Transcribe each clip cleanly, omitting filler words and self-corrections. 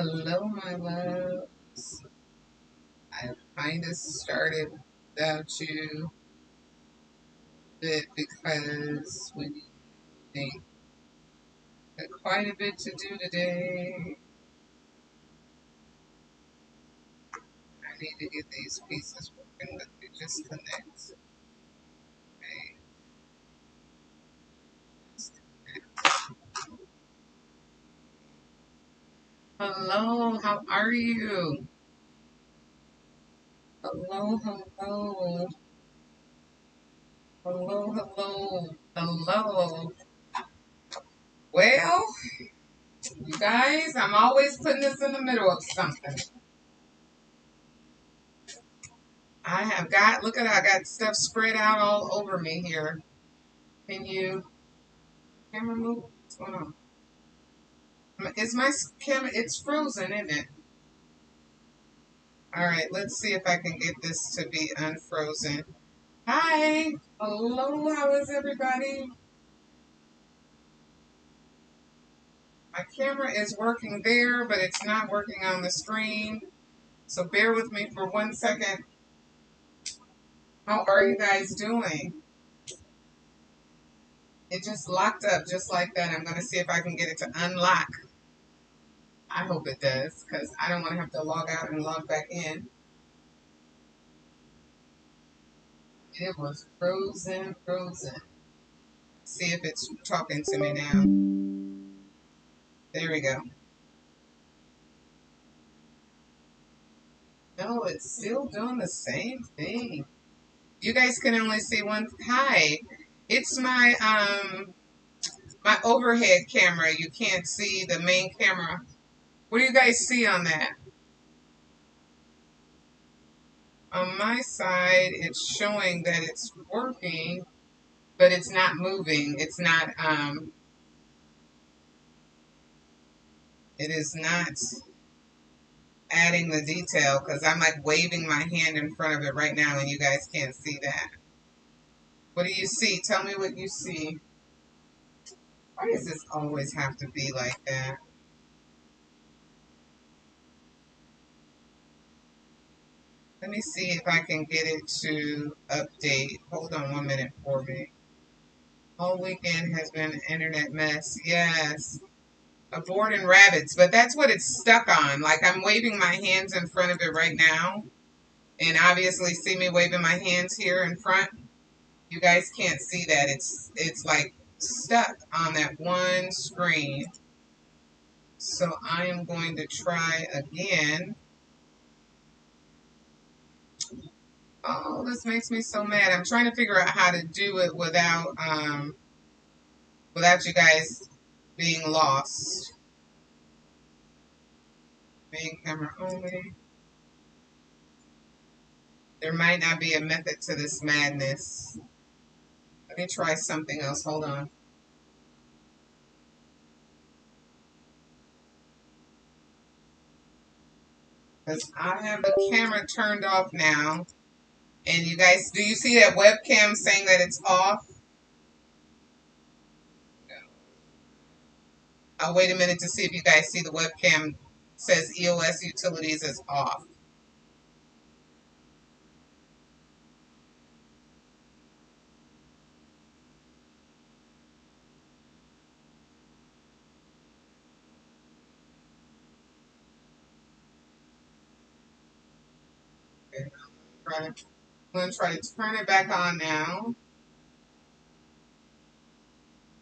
Hello, my loves. I kind of started without you a bit because we got quite a bit to do today. I need to get these pieces working. Let me just connect. Okay, just connect. Hello, how are you? Hello, hello. Hello, hello. Hello. Well, you guys, I'm always putting this in the middle of something. I have got, look at that, I got stuff spread out all over me here. Can you, camera move? What's going on? Is my camera, it's frozen, isn't it? All right, let's see if I can get this to be unfrozen. Hi, hello, how is everybody? My camera is working there, but it's not working on the screen. So bear with me for 1 second. How are you guys doing? It just locked up just like that. I'm going to see if I can get it to unlock. I hope it does, because I don't want to have to log out and log back in. It was frozen, frozen. See if it's talking to me now. There we go. No, it's still doing the same thing. You guys can only see one. Hi, it's my overhead camera. You can't see the main camera. What do you guys see on that? On my side, it's showing that it's working, but it's not moving. It's not, it is not adding the detail because I'm like waving my hand in front of it right now and you guys can't see that. What do you see? Tell me what you see. Why does this always have to be like that? Let me see if I can get it to update. Hold on 1 minute for me. Whole weekend has been an internet mess. Yes. Aborting rabbits, but that's what it's stuck on. Like I'm waving my hands in front of it right now. And obviously see me waving my hands here in front. You guys can't see that. It's like stuck on that one screen. So I am going to try again. Oh, this makes me so mad. I'm trying to figure out how to do it without you guys being lost. Main camera only. There might not be a method to this madness. Let me try something else. Hold on. Because I have the camera turned off now. And you guys, do you see that webcam saying that it's off? I'll wait a minute to see if you guys see the webcam says EOS Utilities is off. Okay, I'm going to try to turn it back on now.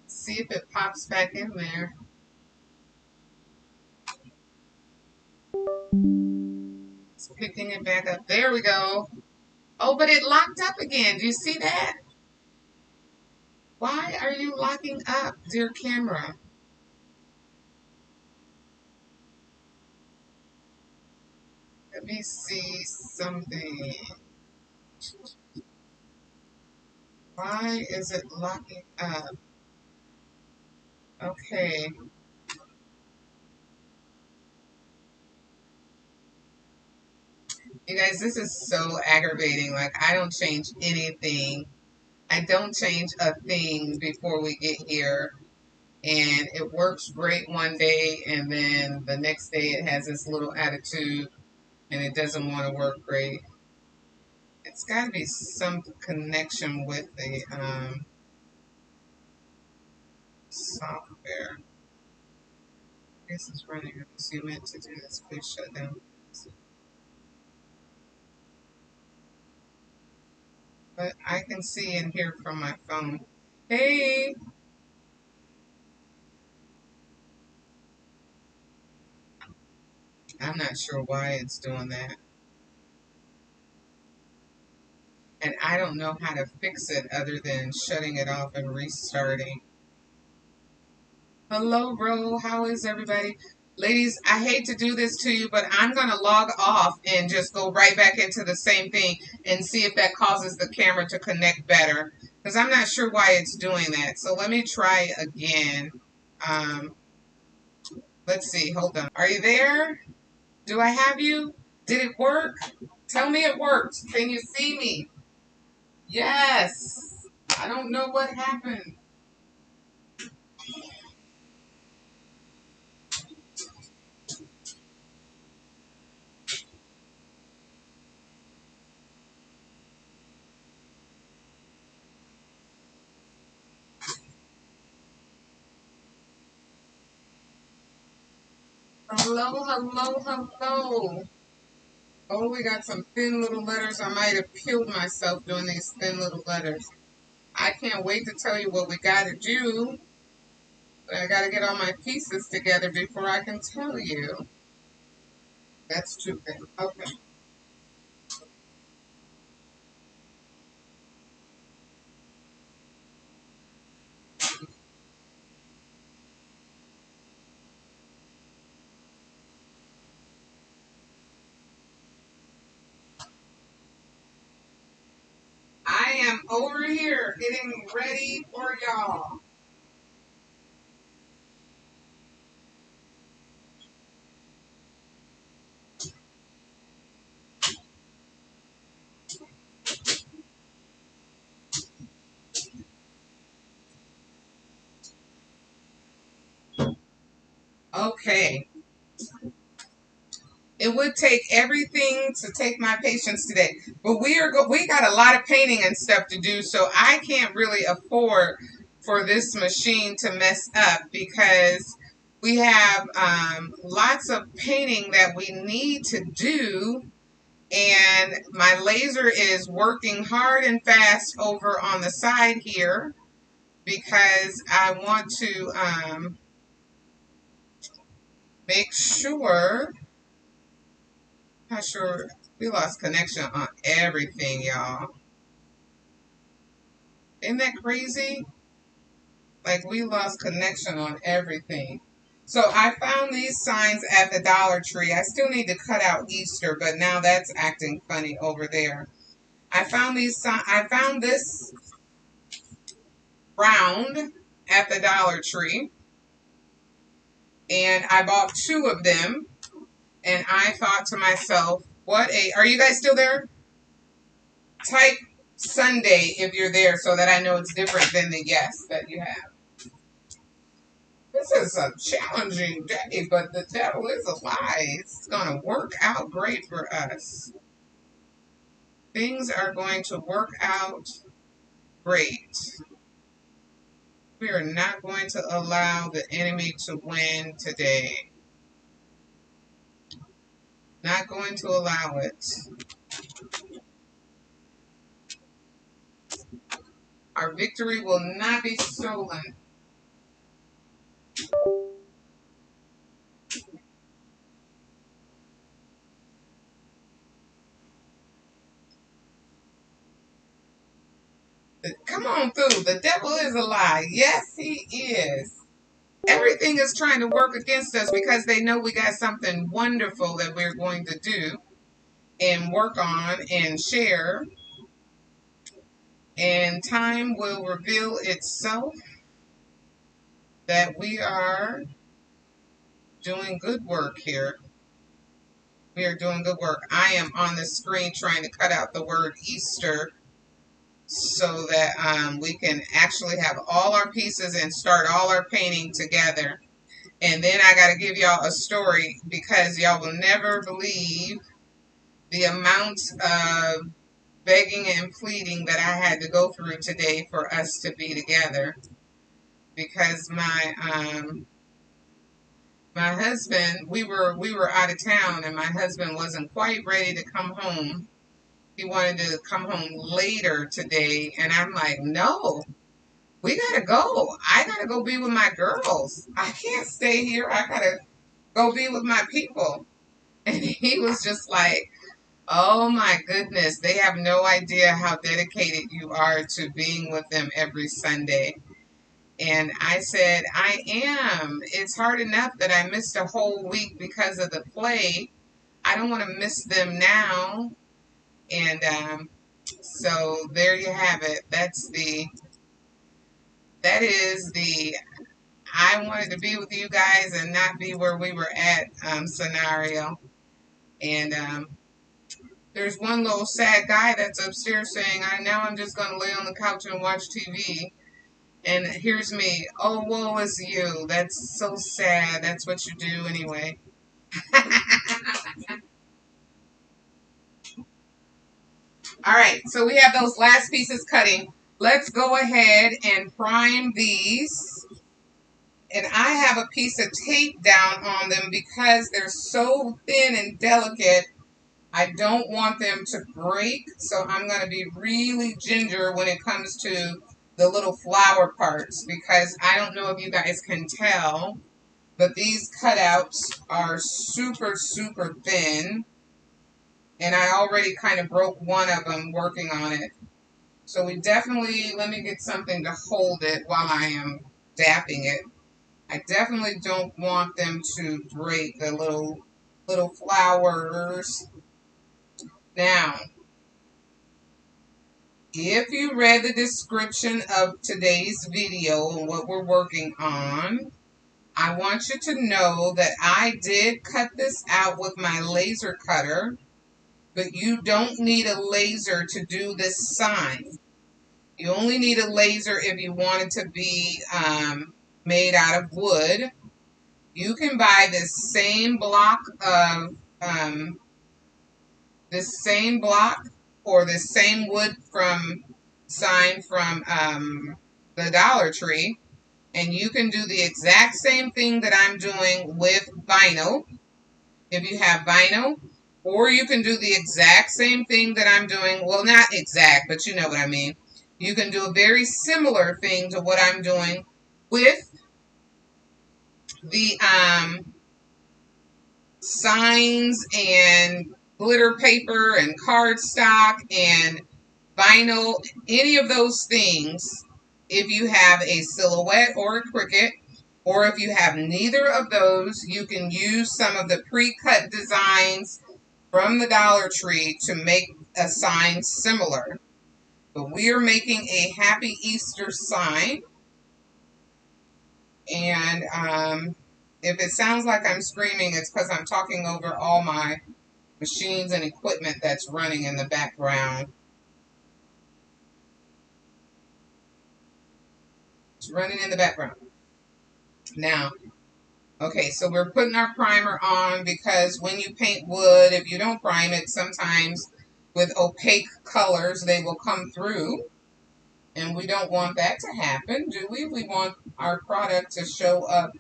See if it pops back in there. It's picking it back up. There we go. Oh, but it locked up again. Do you see that? Why are you locking up, dear camera? Let me see something. Why is it locking up? Okay. You guys, this is so aggravating. Like, I don't change anything. I don't change a thing before we get here. And it works great one day, and then the next day it has this little attitude and it doesn't want to work great. It's got to be some connection with the software. This is running. Unless you meant to do this, please shut down. But I can see and hear from my phone. Hey, I'm not sure why it's doing that. And I don't know how to fix it other than shutting it off and restarting. Hello, Ro. How is everybody? Ladies, I hate to do this to you, but I'm going to log off and just go right back into the same thing and see if that causes the camera to connect better. Because I'm not sure why it's doing that. So let me try again. Um, let's see. Hold on. Are you there? Do I have you? Did it work? Tell me it worked. Can you see me? Yes. I don't know what happened. Hello, hello, hello. Oh, we got some thin little letters. I might have killed myself doing these thin little letters. I can't wait to tell you what we got to do. But I got to get all my pieces together before I can tell you. That's too thin. Okay. I am over here getting ready for y'all. Okay. It would take everything to take my patience today, but we got a lot of painting and stuff to do, so I can't really afford for this machine to mess up because we have lots of painting that we need to do, and my laser is working hard and fast over on the side here because I want to make sure. Not sure. We lost connection on everything, y'all. Isn't that crazy? Like, we lost connection on everything. So I found these signs at the Dollar Tree. I still need to cut out Easter, but now that's acting funny over there. I found I found this round at the Dollar Tree, and I bought two of them. And I thought to myself, what a... Are you guys still there? Type Sunday if you're there so that I know it's different than the yes that you have. This is a challenging day, but the devil is a lie. It's going to work out great for us. Things are going to work out great. We are not going to allow the enemy to win today. Not going to allow it. Our victory will not be stolen. Come on through. The devil is a lie. Yes, he is. Everything is trying to work against us because they know we got something wonderful that we're going to do and work on and share. And time will reveal itself that we are doing good work here. We are doing good work. I am on the screen trying to cut out the word Easter so that we can actually have all our pieces and start all our painting together. And then I got to give y'all a story because y'all will never believe the amount of begging and pleading that I had to go through today for us to be together. Because my husband, we were out of town, and my husband wasn't quite ready to come home. He wanted to come home later today, and I'm like, no, we gotta go. I gotta go be with my girls. I can't stay here. I gotta go be with my people. And he was just like, oh my goodness, they have no idea how dedicated you are to being with them every Sunday. And I said, I am. It's hard enough that I missed a whole week because of the play. I don't want to miss them now. And so there you have it. That is the I wanted to be with you guys and not be where we were at scenario. And there's one little sad guy that's upstairs saying, now I'm just going to lay on the couch and watch TV. And here's me, oh, woe is you. That's so sad. That's what you do anyway. All right, so we have those last pieces cutting. Let's go ahead and prime these. And I have a piece of tape down on them because they're so thin and delicate. I don't want them to break, so I'm going to be really ginger when it comes to the little flower parts because I don't know if you guys can tell, but these cutouts are super, super thin, and I already kind of broke one of them working on it. So we definitely, let me get something to hold it while I am dapping it. I definitely don't want them to break the little flowers. Now, if you read the description of today's video and what we're working on, I want you to know that I did cut this out with my laser cutter, but you don't need a laser to do this sign. You only need a laser if you want it to be made out of wood. You can buy this same block of or this same wood from sign from the Dollar Tree, and you can do the exact same thing that I'm doing with vinyl if you have vinyl, or you can do the exact same thing that I'm doing, well, not exact, but you know what I mean. You can do a very similar thing to what I'm doing with the signs and glitter paper and cardstock and vinyl, any of those things. If you have a silhouette or a Cricut, or if you have neither of those, you can use some of the pre-cut designs from the Dollar Tree to make a sign similar. But we are making a Happy Easter sign. And if it sounds like I'm screaming, it's because I'm talking over all my machines and equipment that's running in the background. It's running in the background. Now, okay, so we're putting our primer on because when you paint wood, if you don't prime it, sometimes with opaque colors, they will come through. And we don't want that to happen, do we? We want our product to show up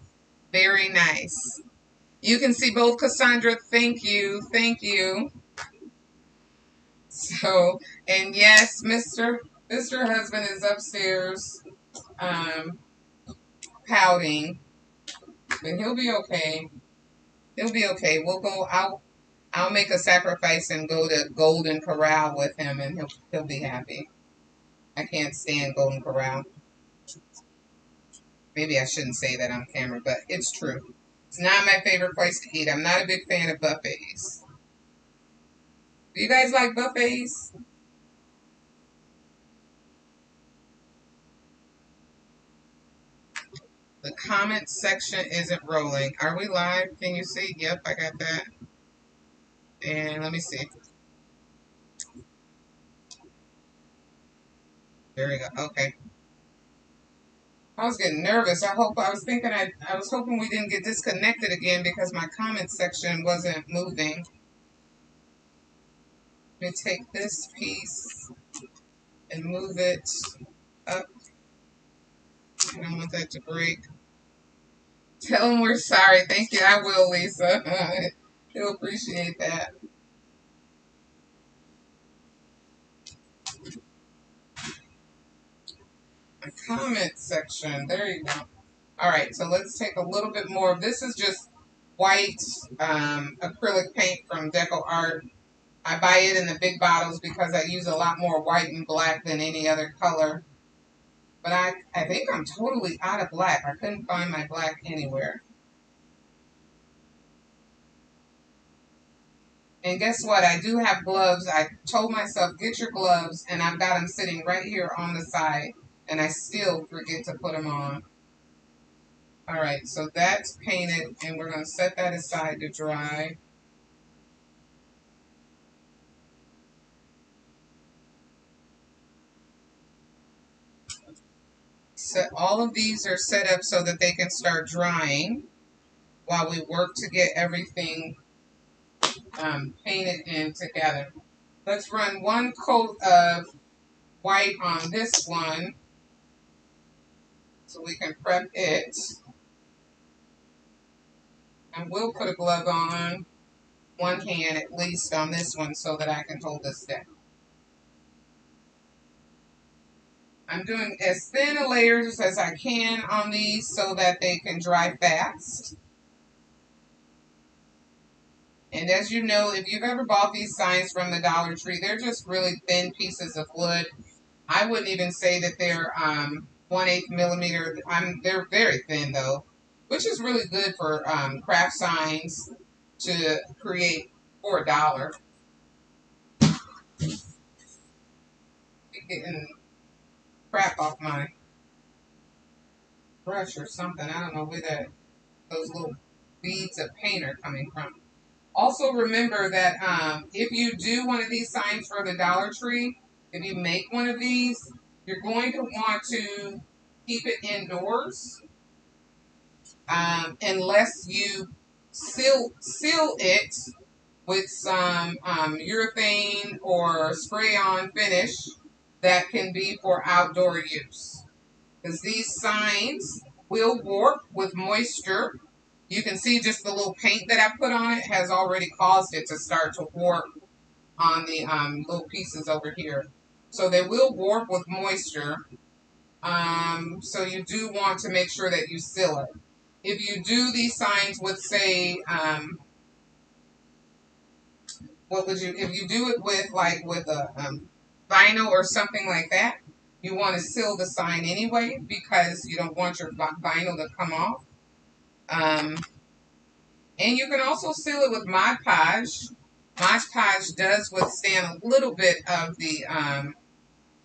very nice. You can see both, Cassandra. Thank you. Thank you. So, and yes, Mr. Husband is upstairs pouting, but he'll be okay. He'll be okay. We'll go out. I'll make a sacrifice and go to Golden Corral with him, and he'll be happy. I can't stand Golden Corral. Maybe I shouldn't say that on camera, but it's true. It's not my favorite place to eat. I'm not a big fan of buffets. Do you guys like buffets? The comment section isn't rolling. Are we live? Can you see? Yep, I got that. And let me see. There we go. Okay. I was getting nervous. I was thinking I was hoping we didn't get disconnected again because my comment section wasn't moving. Let me take this piece and move it up. I don't want that to break. Tell them we're sorry. Thank you. I will, Lisa. He'll appreciate that. My comment section. There you go. All right. So let's take a little bit more. This is just white acrylic paint from Deco Art. I buy it in the big bottles because I use a lot more white and black than any other color. But I think I'm totally out of black. I couldn't find my black anywhere. And guess what? I do have gloves. I told myself, get your gloves, and I've got them sitting right here on the side, and I still forget to put them on. All right, so that's painted, and we're going to set that aside to dry. So all of these are set up so that they can start drying while we work to get everything painted in together. Let's run one coat of white on this one so we can prep it. And we'll put a glove on one hand at least on this one so that I can hold this down. I'm doing as thin a layers as I can on these so that they can dry fast. And as you know, if you've ever bought these signs from the Dollar Tree, they're just really thin pieces of wood. I wouldn't even say that they're 1/8 millimeter. They're very thin though, which is really good for craft signs to create for $1. Getting crap off my brush or something. I don't know where those little beads of paint are coming from. Also remember that if you do one of these signs for the Dollar Tree, if you make one of these, you're going to want to keep it indoors unless you seal it with some urethane or spray-on finish that can be for outdoor use. Because these signs will warp with moisture. You can see just the little paint that I put on it has already caused it to start to warp on the little pieces over here. So they will warp with moisture. So you do want to make sure that you seal it. If you do these signs with, say, if you do it with, like, with a vinyl or something like that, you want to seal the sign anyway because you don't want your vinyl to come off. And you can also seal it with Mod Podge. Mod Podge does withstand a little bit of the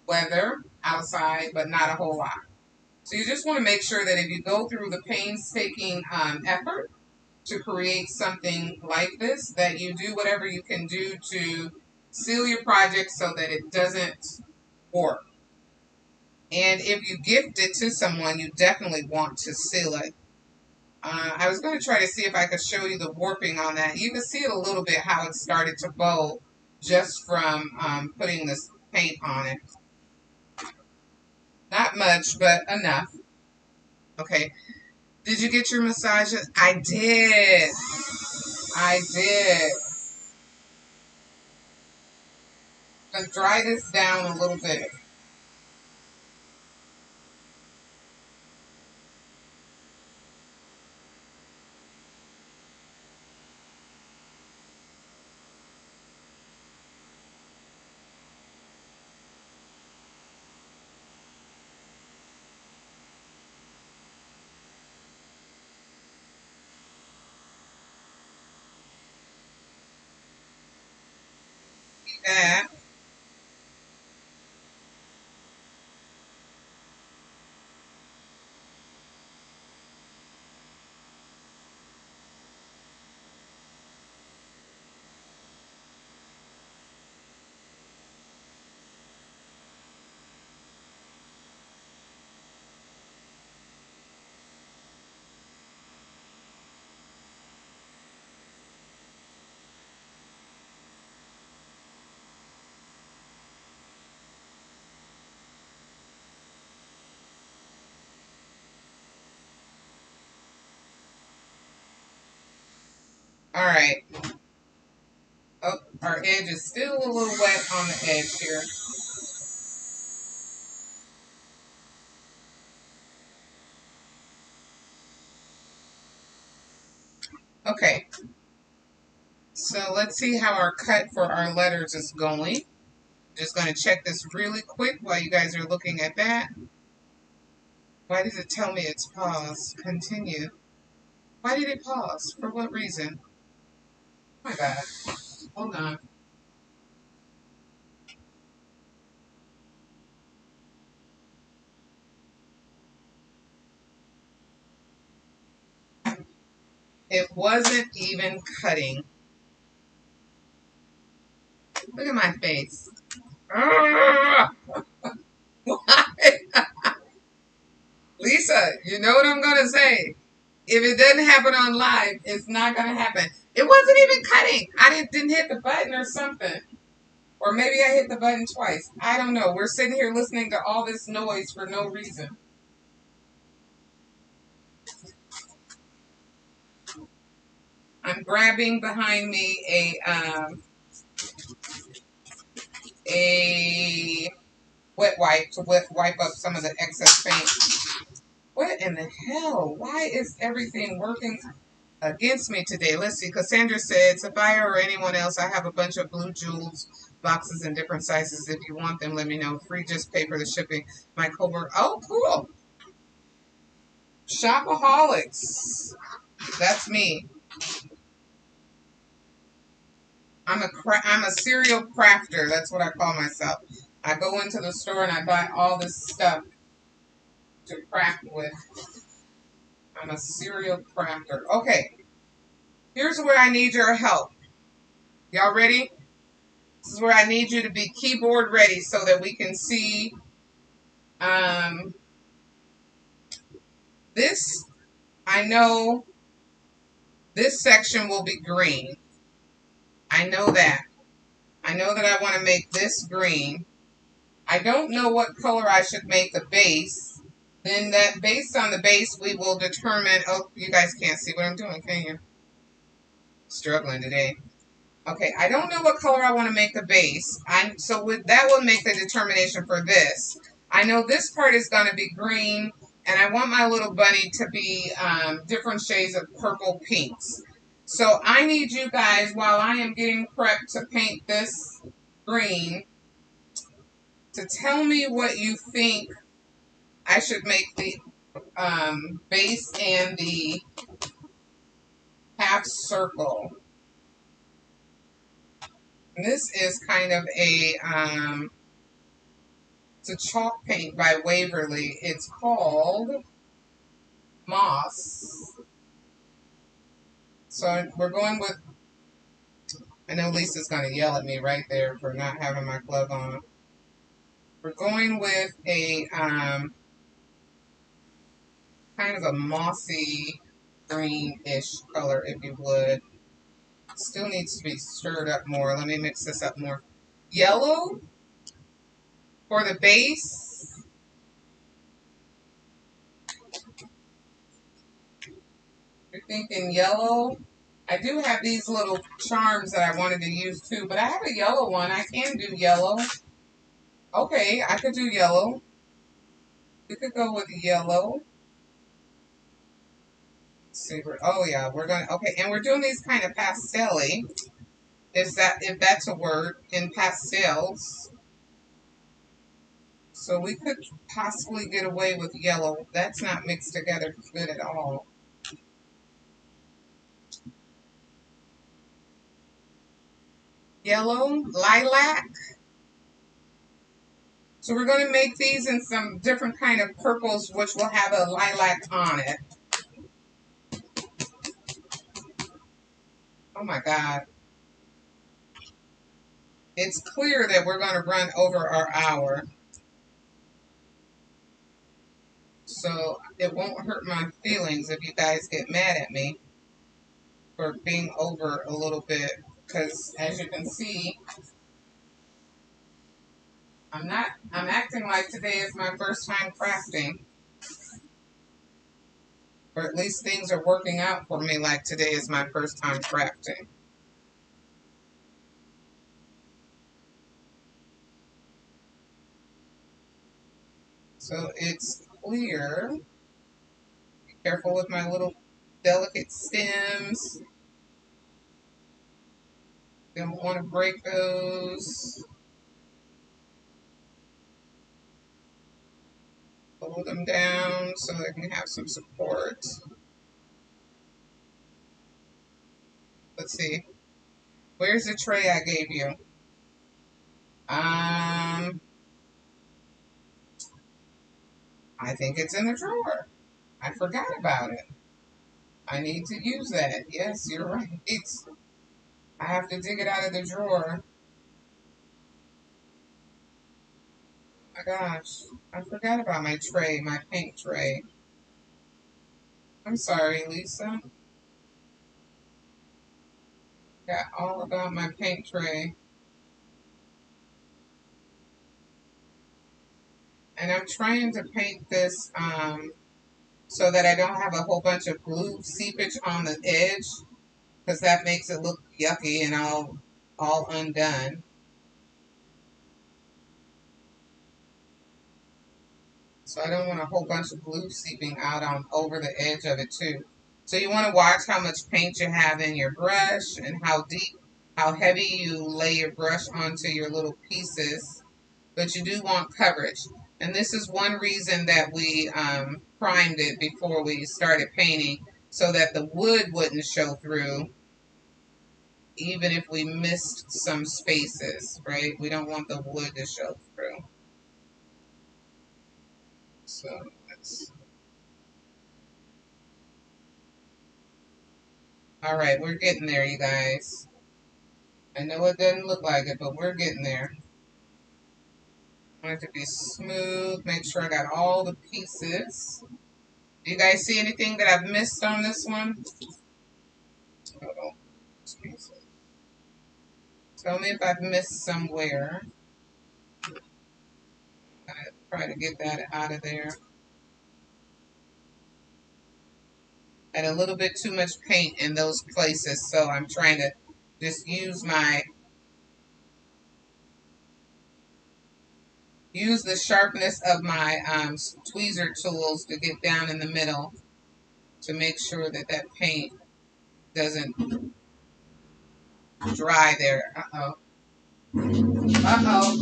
weather outside, but not a whole lot. So you just want to make sure that if you go through the painstaking effort to create something like this, that you do whatever you can do to seal your project so that it doesn't warp. And if you gift it to someone, you definitely want to seal it. I was going to try to see if I could show you the warping on that. You can see it a little bit how it started to bow just from putting this paint on it. Not much, but enough. Okay. Did you get your massages? I did. I did. Let's dry this down a little bit. That. All right. Oh, our edge is still a little wet on the edge here. Okay. So let's see how our cut for our letters is going. Just going to check this really quick while you guys are looking at that. Why does it tell me it's paused? Continue. Why did it pause? For what reason? Oh my God. Hold on. It wasn't even cutting. Look at my face. Why? Lisa, you know what I'm going to say. If it doesn't happen on live, it's not going to happen. It wasn't even cutting. I didn't hit the button or something. Or maybe I hit the button twice. I don't know. We're sitting here listening to all this noise for no reason. I'm grabbing behind me a wet wipe to wipe up some of the excess paint. What in the hell? Why is everything working against me today? Let's see. Cassandra said, Sophia or anyone else, I have a bunch of blue jewels boxes in different sizes. If you want them, let me know. Free, just pay for the shipping. My coworker. Oh, cool. Shopaholics. That's me. I'm a serial crafter. That's what I call myself. I go into the store and I buy all this stuff to craft with. I'm a serial crafter. Okay, here's where I need your help. Y'all ready? This is where I need you to be keyboard ready so that we can see um, this. I know this section will be green. I know that. I know that I want to make this green. I don't know what color I should make the base. Then that based on the base, we will determine. Oh, you guys can't see what I'm doing, can you? Struggling today. Okay, I don't know what color I want to make the base. So with that will make the determination for this. I know this part is going to be green, and I want my little bunny to be different shades of purple pinks. So I need you guys, while I am getting prepped to paint this green, to tell me what you think I should make the base and the half circle. And this is kind of it's a chalk paint by Waverly. It's called Moss. So we're going with, I know Lisa's going to yell at me right there for not having my glove on. We're going with a kind of a mossy greenish color, if you would. Still needs to be stirred up more. Let me mix this up more. Yellow for the base. You're thinking yellow. I do have these little charms that I wanted to use too, but I have a yellow one. I can do yellow. Okay, I could do yellow. We could go with yellow. Let's see, oh yeah, we're going to, okay, and we're doing these kind of pastel-y. If that's a word, in pastels. So we could possibly get away with yellow. That's not mixed together good at all. Yellow, lilac. So we're going to make these in some different kind of purples, which will have a lilac on it. Oh my God. It's clear that we're going to run over our hour. So it won't hurt my feelings if you guys get mad at me for being over a little bit. Because as you can see, I'm acting like today is my first time crafting. Or at least things are working out for me, like today is my first time crafting. So it's clear. Be careful with my little delicate stems. Don't want to break those. Pull them down so they can have some support. Let's see. Where's the tray I gave you? I think it's in the drawer. I forgot about it. I need to use that. Yes, you're right. I have to dig it out of the drawer. Oh my gosh. I forgot about my tray, my paint tray. I'm sorry, Lisa. Got all about my paint tray. And I'm trying to paint this so that I don't have a whole bunch of glue seepage on the edge, because that makes it look yucky and all undone. So I don't want a whole bunch of glue seeping out on over the edge of it too. So you want to watch how much paint you have in your brush and how deep, how heavy you lay your brush onto your little pieces. But you do want coverage. And this is one reason that we primed it before we started painting, so that the wood wouldn't show through, even if we missed some spaces, right? We don't want the wood to show through. So let's. All right, we're getting there, you guys. I know it doesn't look like it, but we're getting there. I want it to be smooth. Make sure I got all the pieces. Do you guys see anything that I've missed on this one? Hold on. Tell me if I've missed somewhere. I try to get that out of there. And a little bit too much paint in those places, so I'm trying to just use the sharpness of my tweezer tools to get down in the middle to make sure that that paint doesn't dry there. Uh-oh. Uh-oh.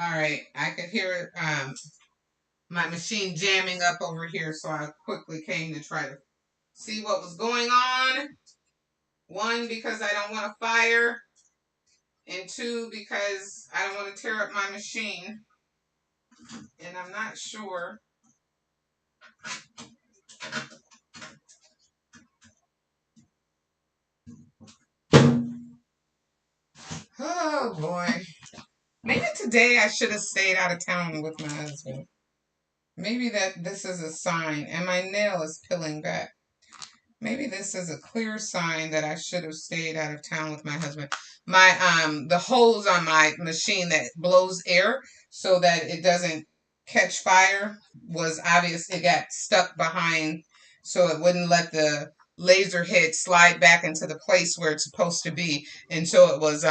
All right. I could hear my machine jamming up over here, so I quickly came to try to see what was going on. One, because I don't want to fire, and two, because I don't want to tear up my machine. And I'm not sure. Oh boy. Maybe today I should have stayed out of town with my husband. Maybe that this is a sign, and my nail is peeling back. Maybe this is a clear sign that I should have stayed out of town with my husband. My the hose on my machine that blows air so that it doesn't catch fire was obvious. It got stuck behind, so it wouldn't let the laser head slide back into the place where it's supposed to be. And so it was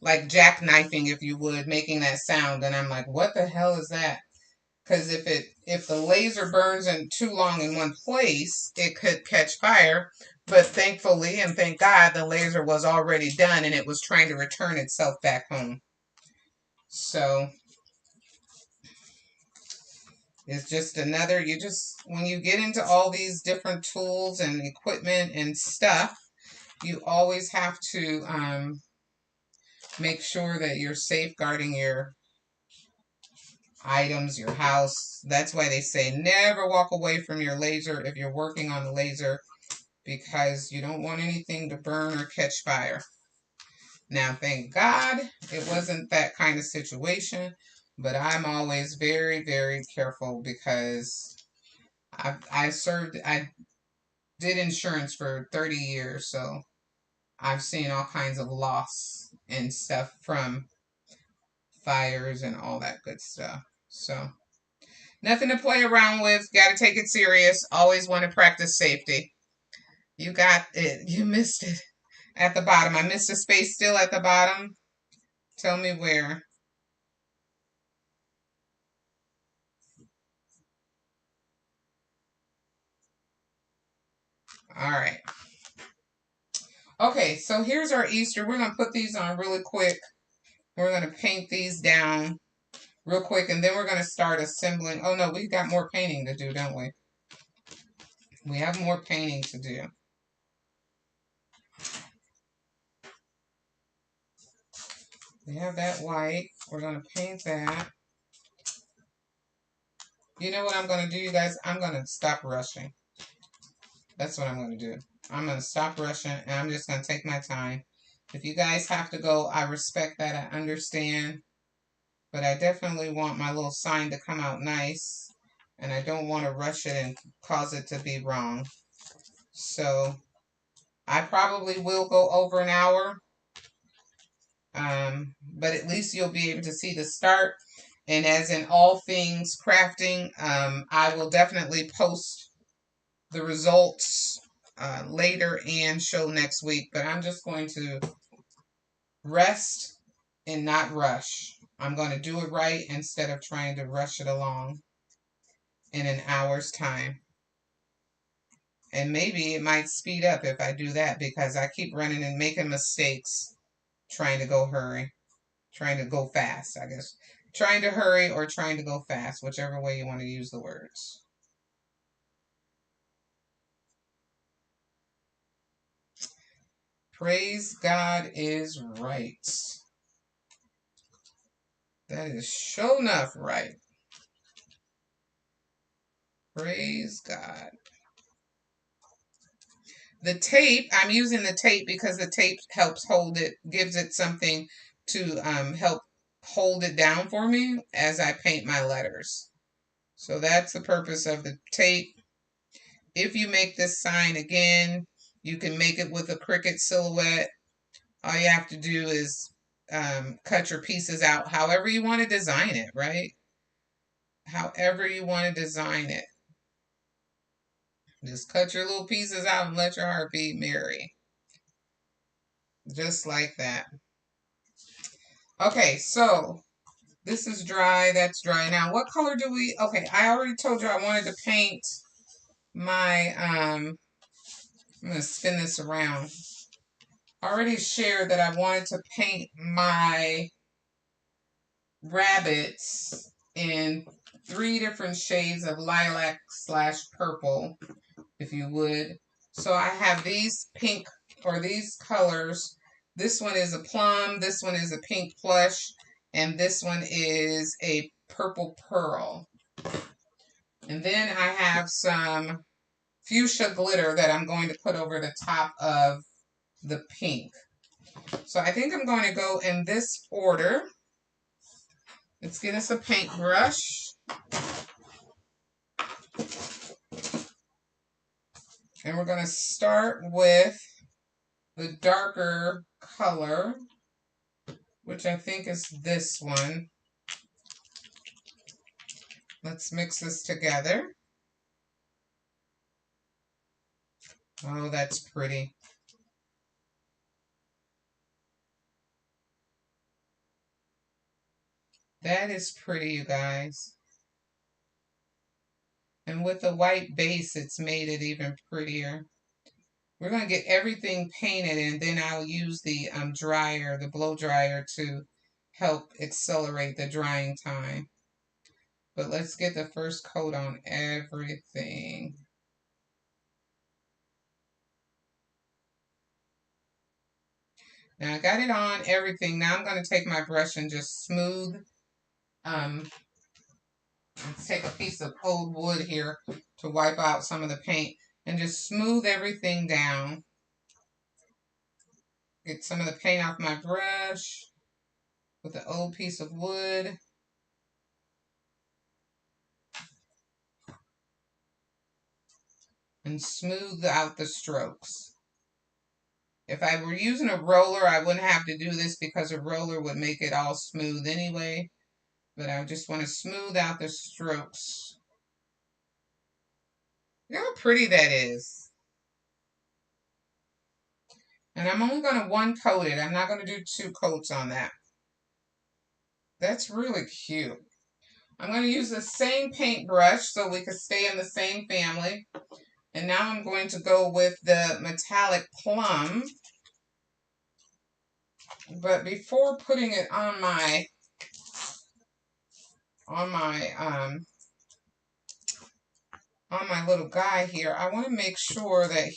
like jackknifing, if you would, making that sound. And I'm like, what the hell is that? Because if the laser burns in too long in one place, it could catch fire. But thankfully and thank God the laser was already done and it was trying to return itself back home. So it's just another, when you get into all these different tools and equipment and stuff, you always have to make sure that you're safeguarding your items, your house. That's why they say never walk away from your laser if you're working on the laser, because you don't want anything to burn or catch fire. Now, thank God it wasn't that kind of situation, but I'm always very, very careful because I did insurance for 30 years, so I've seen all kinds of loss and stuff from fires and all that good stuff. So, nothing to play around with. Got to take it serious. Always want to practice safety. You got it. You missed it at the bottom. I missed a space still at the bottom. Tell me where. All right. Okay, so here's our Easter. We're going to put these on really quick. We're going to paint these down real quick, and then we're going to start assembling. Oh, no, we've got more painting to do, don't we? We have more painting to do. We have that white. We're going to paint that. You know what I'm going to do, you guys? I'm going to stop rushing. That's what I'm going to do. I'm going to stop rushing, and I'm just going to take my time. If you guys have to go, I respect that. I understand. But I definitely want my little sign to come out nice. And I don't want to rush it and cause it to be wrong. So I probably will go over an hour. But at least you'll be able to see the start. And as in all things crafting, I will definitely post the results later and show next week. But I'm just going to rest and not rush. I'm going to do it right instead of trying to rush it along in an hour's time. And maybe it might speed up if I do that, because I keep running and making mistakes trying to trying to go fast, I guess. Trying to hurry or trying to go fast, whichever way you want to use the words. Praise God is right. That is sure enough right. Praise God. The tape, I'm using the tape because the tape helps hold it, gives it something to help hold it down for me as I paint my letters. So that's the purpose of the tape. If you make this sign again, you can make it with a cricket silhouette. All you have to do is cut your pieces out however you want to design it, right? However you want to design it. Just cut your little pieces out and let your heart be merry. Just like that. Okay, so this is dry. That's dry. Now, what color do we... Okay, I already told you I wanted to paint my... I'm going to spin this around. I already shared that I wanted to paint my rabbits in 3 different shades of lilac / purple, if you would. So I have these pink, or these colors. This one is a plum, this one is a pink plush, and this one is a purple pearl. And then I have some fuchsia glitter that I'm going to put over the top of the pink. So I think I'm going to go in this order. Let's get us a paintbrush. And we're going to start with the darker color, which I think is this one. Let's mix this together. Oh, that's pretty. That is pretty, you guys. And with the white base, it's made it even prettier. We're going to get everything painted, and then I'll use the dryer, the blow dryer, to help accelerate the drying time. But let's get the first coat on everything. Now I got it on everything. Now I'm going to take my brush and just smooth. Let's take a piece of old wood here to wipe out some of the paint and just smooth everything down. Get some of the paint off my brush with the old piece of wood. And smooth out the strokes. If I were using a roller, I wouldn't have to do this because a roller would make it all smooth anyway. But I just want to smooth out the strokes. Look how pretty that is. And I'm only going to one coat it. I'm not going to do two coats on that. That's really cute. I'm going to use the same paintbrush so we can stay in the same family. And now I'm going to go with the metallic plum. But before putting it on my little guy here, I want to make sure that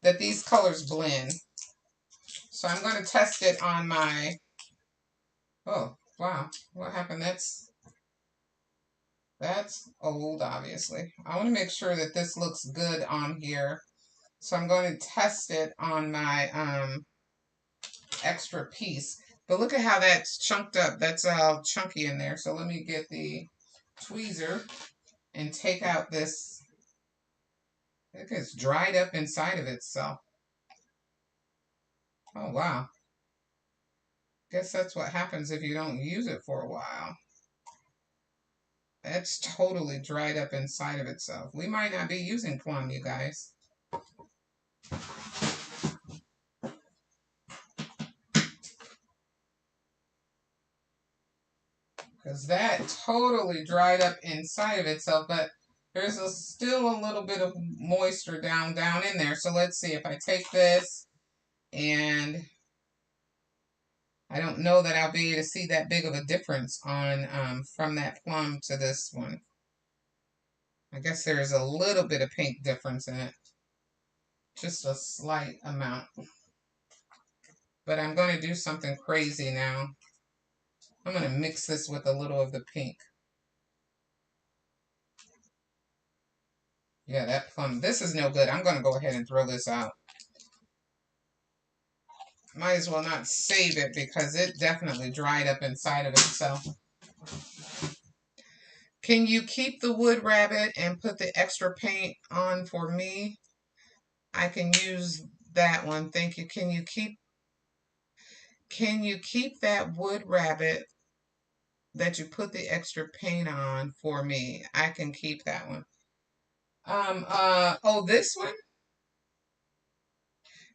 that these colors blend. So I'm going to test it on my, oh, wow, what happened? That's old, obviously. I want to make sure that this looks good on here. So I'm going to test it on my extra piece. But look at how that's chunked up. That's all chunky in there. So let me get the tweezer and take out this. Look, it's dried up inside of itself. Oh, wow. Guess that's what happens if you don't use it for a while. It's totally dried up inside of itself. We might not be using plum, you guys. Because that totally dried up inside of itself, but there's still a little bit of moisture down in there. So let's see if I take this, and I don't know that I'll be able to see that big of a difference on from that plum to this one. I guess there's a little bit of pink difference in it. Just a slight amount. But I'm going to do something crazy now. I'm going to mix this with a little of the pink. Yeah, that plum. This is no good. I'm going to go ahead and throw this out. Might as well not save it because it definitely dried up inside of itself. Can you keep the wood rabbit and put the extra paint on for me? I can use that one. Thank you. Can you keep that wood rabbit that you put the extra paint on for me? I can keep that one. Oh, this one?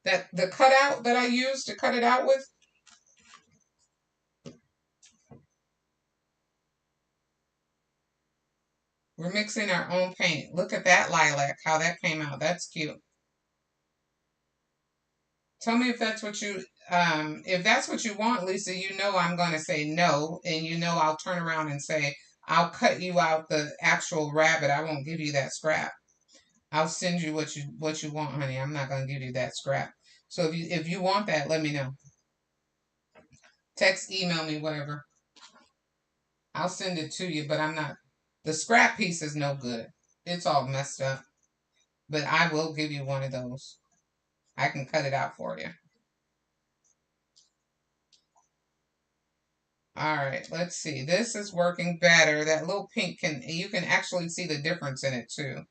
The cutout that I used to cut it out with? We're mixing our own paint. Look at that lilac, how that came out. That's cute. Tell me if that's what you want, Lisa, you know I'm going to say no, and you know I'll turn around and say, I'll cut you out the actual rabbit. I won't give you that scrap. I'll send you what you want, honey. I'm not going to give you that scrap. So if you want that, let me know. Text, email me, whatever. I'll send it to you, but the scrap piece is no good. It's all messed up. But I will give you one of those. I can cut it out for you. All right, let's see. This is working better. That little pink you can actually see the difference in it too.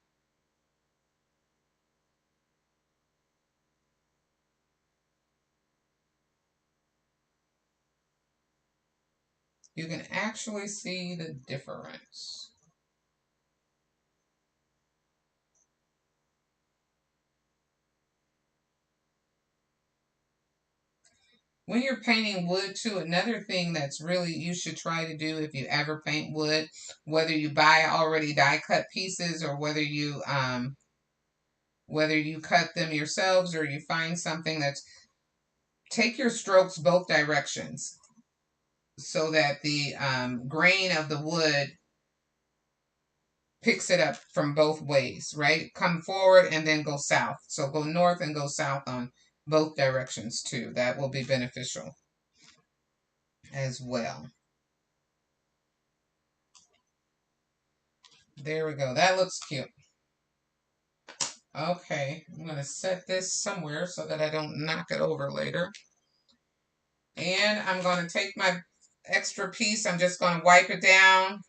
You can actually see the difference. When you're painting wood too, another thing that's really you should try to do if you ever paint wood, whether you buy already die cut pieces or whether you cut them yourselves or you find something that's, take your strokes both directions so that the grain of the wood picks it up from both ways, right? Come forward and then go south. So go north and go south on both directions too. That will be beneficial as well. There we go. That looks cute. Okay, I'm going to set this somewhere so that I don't knock it over later. And I'm going to take my extra piece. I'm just going to wipe it down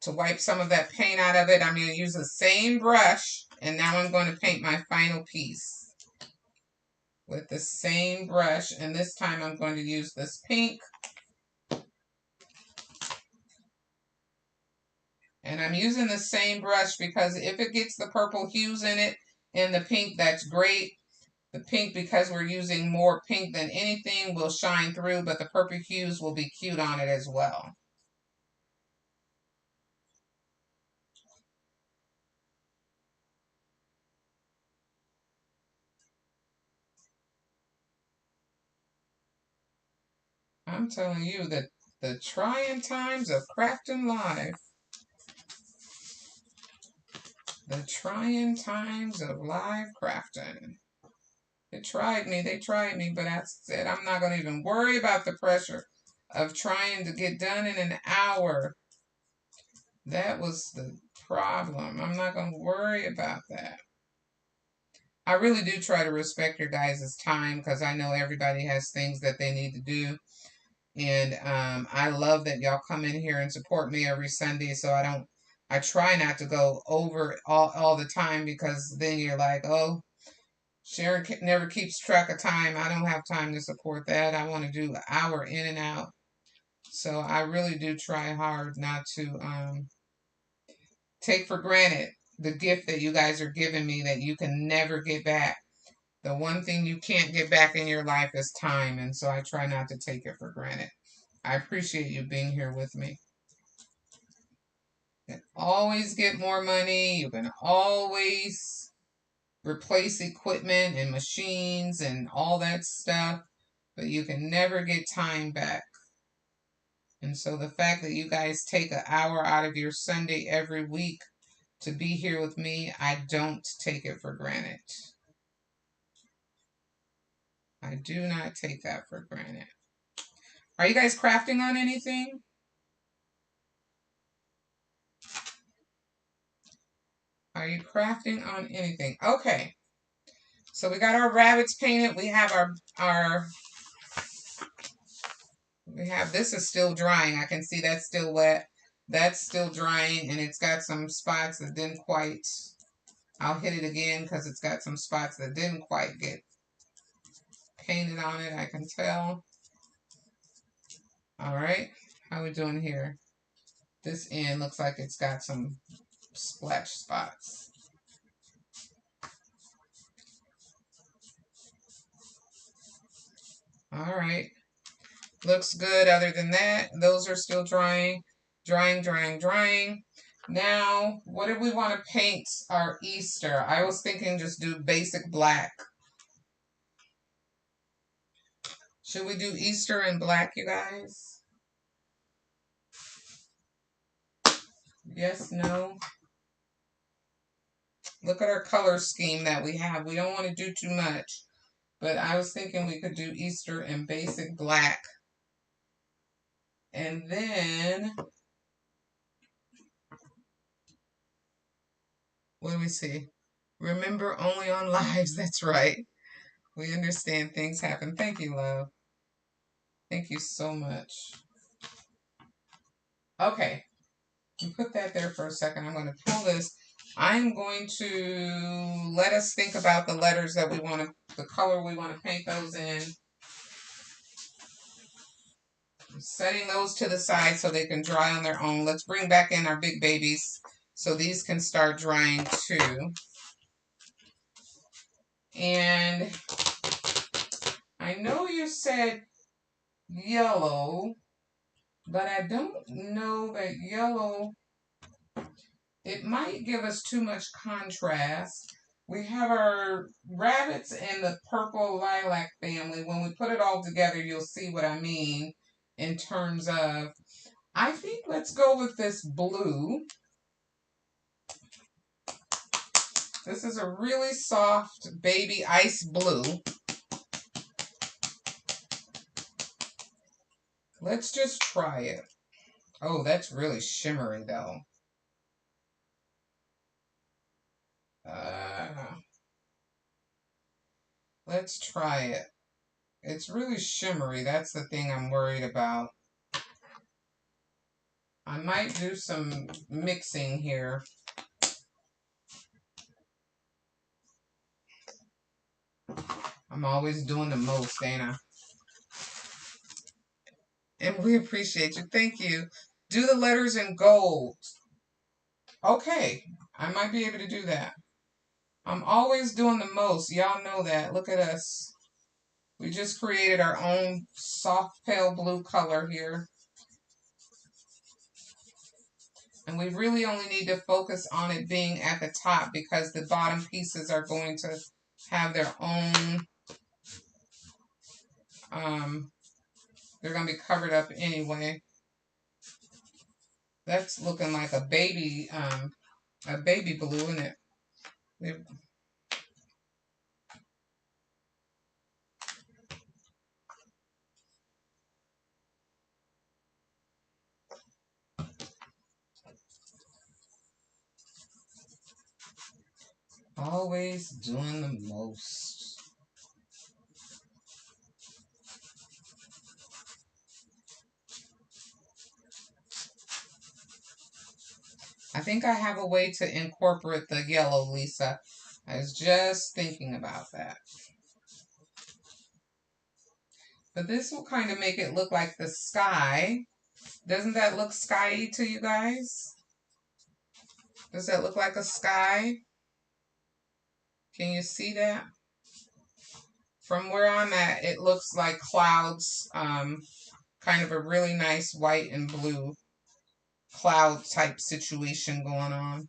to wipe some of that paint out of it. I'm going to use the same brush, and now I'm going to paint my final piece with the same brush, and this time I'm going to use this pink. And I'm using the same brush because if it gets the purple hues in it and the pink, that's great. The pink, because we're using more pink than anything, will shine through, but the purple hues will be cute on it as well. I'm telling you that the trying times of crafting live. The trying times of live crafting. They tried me, but I said I'm not going to even worry about the pressure of trying to get done in an hour. That was the problem. I'm not going to worry about that. I really do try to respect your guys' time because I know everybody has things that they need to do. And I love that y'all come in here and support me every Sunday, so I try not to go over all the time because then you're like, oh, Sharon never keeps track of time. I don't have time to support that. I want to do an hour in and out. So I really do try hard not to take for granted the gift that you guys are giving me that you can never get back. The one thing you can't get back in your life is time, and so I try not to take it for granted. I appreciate you being here with me. You can always get more money. You can always replace equipment and machines and all that stuff, but you can never get time back. And so the fact that you guys take an hour out of your Sunday every week to be here with me, I don't take it for granted. I do not take that for granted. Are you guys crafting on anything? Are you crafting on anything? Okay. So we got our rabbits painted. We have this is still drying. I can see that's still wet. That's still drying, and it's got some spots that didn't quite. I'll hit it again because it's got some spots that didn't quite get painted on it. I can tell. All right. How we doing here? This end looks like it's got some splash spots. All right. Looks good. Other than that, those are still drying. Drying. Now, what do we want to paint our Easter? I was thinking just do basic black. Should we do Easter in black, you guys? Yes, no? Look at our color scheme that we have. We don't want to do too much. But I was thinking we could do Easter in basic black. And then, what do we see? Remember, only on lives. That's right. We understand things happen. Thank you, love. Thank you so much. Okay. You put that there for a second. I'm going to pull this. I'm going to let us think about the letters that we want to, the color we want to paint those in. I'm setting those to the side so they can dry on their own. Let's bring back in our big babies so these can start drying too. And I I know you said yellow, but I don't know that yellow, it might give us too much contrast. We have our rabbits in the purple lilac family. When we put it all together, you'll see what I mean in terms of, I think let's go with this blue. This is a really soft baby ice blue. Let's just try it. Oh, that's really shimmery though. Let's try it. It's really shimmery. That's the thing I'm worried about. I might do some mixing here. I'm always doing the most, ain't I? And we appreciate you. Thank you. Do the letters in gold. Okay. I might be able to do that. I'm always doing the most. Y'all know that. Look at us. We just created our own soft pale blue color here. And we really only need to focus on it being at the top because the bottom pieces are going to have their own, they're going to be covered up anyway. That's looking like a baby blue, isn't it? Always doing the most. I think I have a way to incorporate the yellow, Lisa. I was just thinking about that. But this will kind of make it look like the sky. Doesn't that look skyy to you guys? Does that look like a sky? Can you see that? From where I'm at, it looks like clouds, kind of a really nice white and blue cloud type situation going on.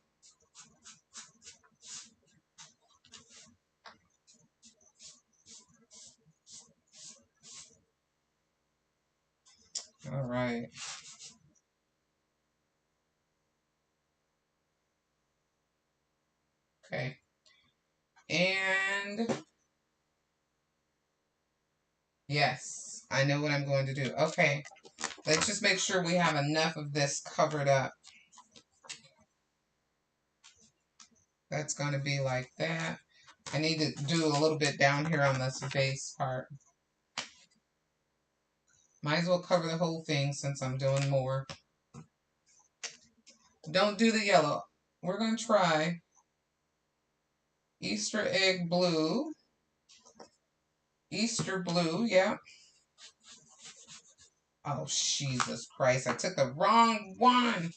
All right. Okay. And yes, I know what I'm going to do. Okay. Let's just make sure we have enough of this covered up. That's going to be like that. I need to do a little bit down here on this base part. Might as well cover the whole thing since I'm doing more. Don't do the yellow. We're going to try Easter egg blue. Easter blue, yeah. Oh, Jesus Christ. I took the wrong one.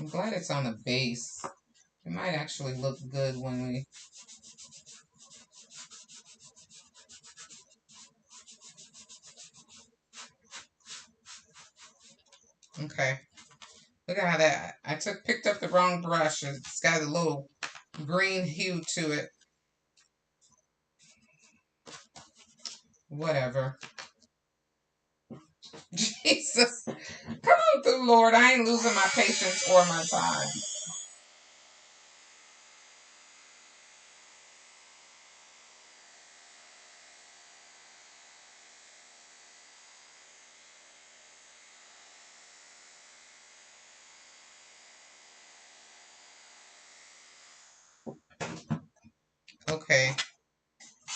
I'm glad it's on the base. It might actually look good when we... Okay. Look at how that... I picked up the wrong brush. It's got a little green hue to it. Whatever. Jesus. Come on through, Lord. I ain't losing my patience or my time. Okay.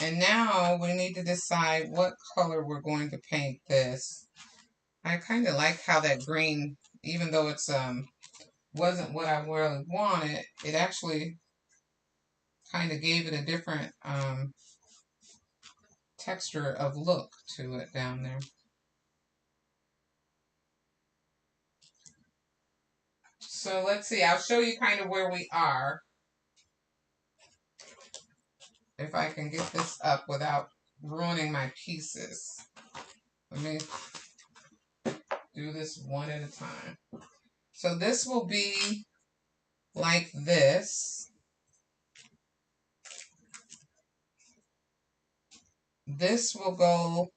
And now we need to decide what color we're going to paint this. I kind of like how that green, even though it's wasn't what I really wanted, it actually kind of gave it a different texture of look to it down there. So let's see. I'll show you kind of where we are. If I can get this up without ruining my pieces. Let me do this one at a time. So this will be like this. This will go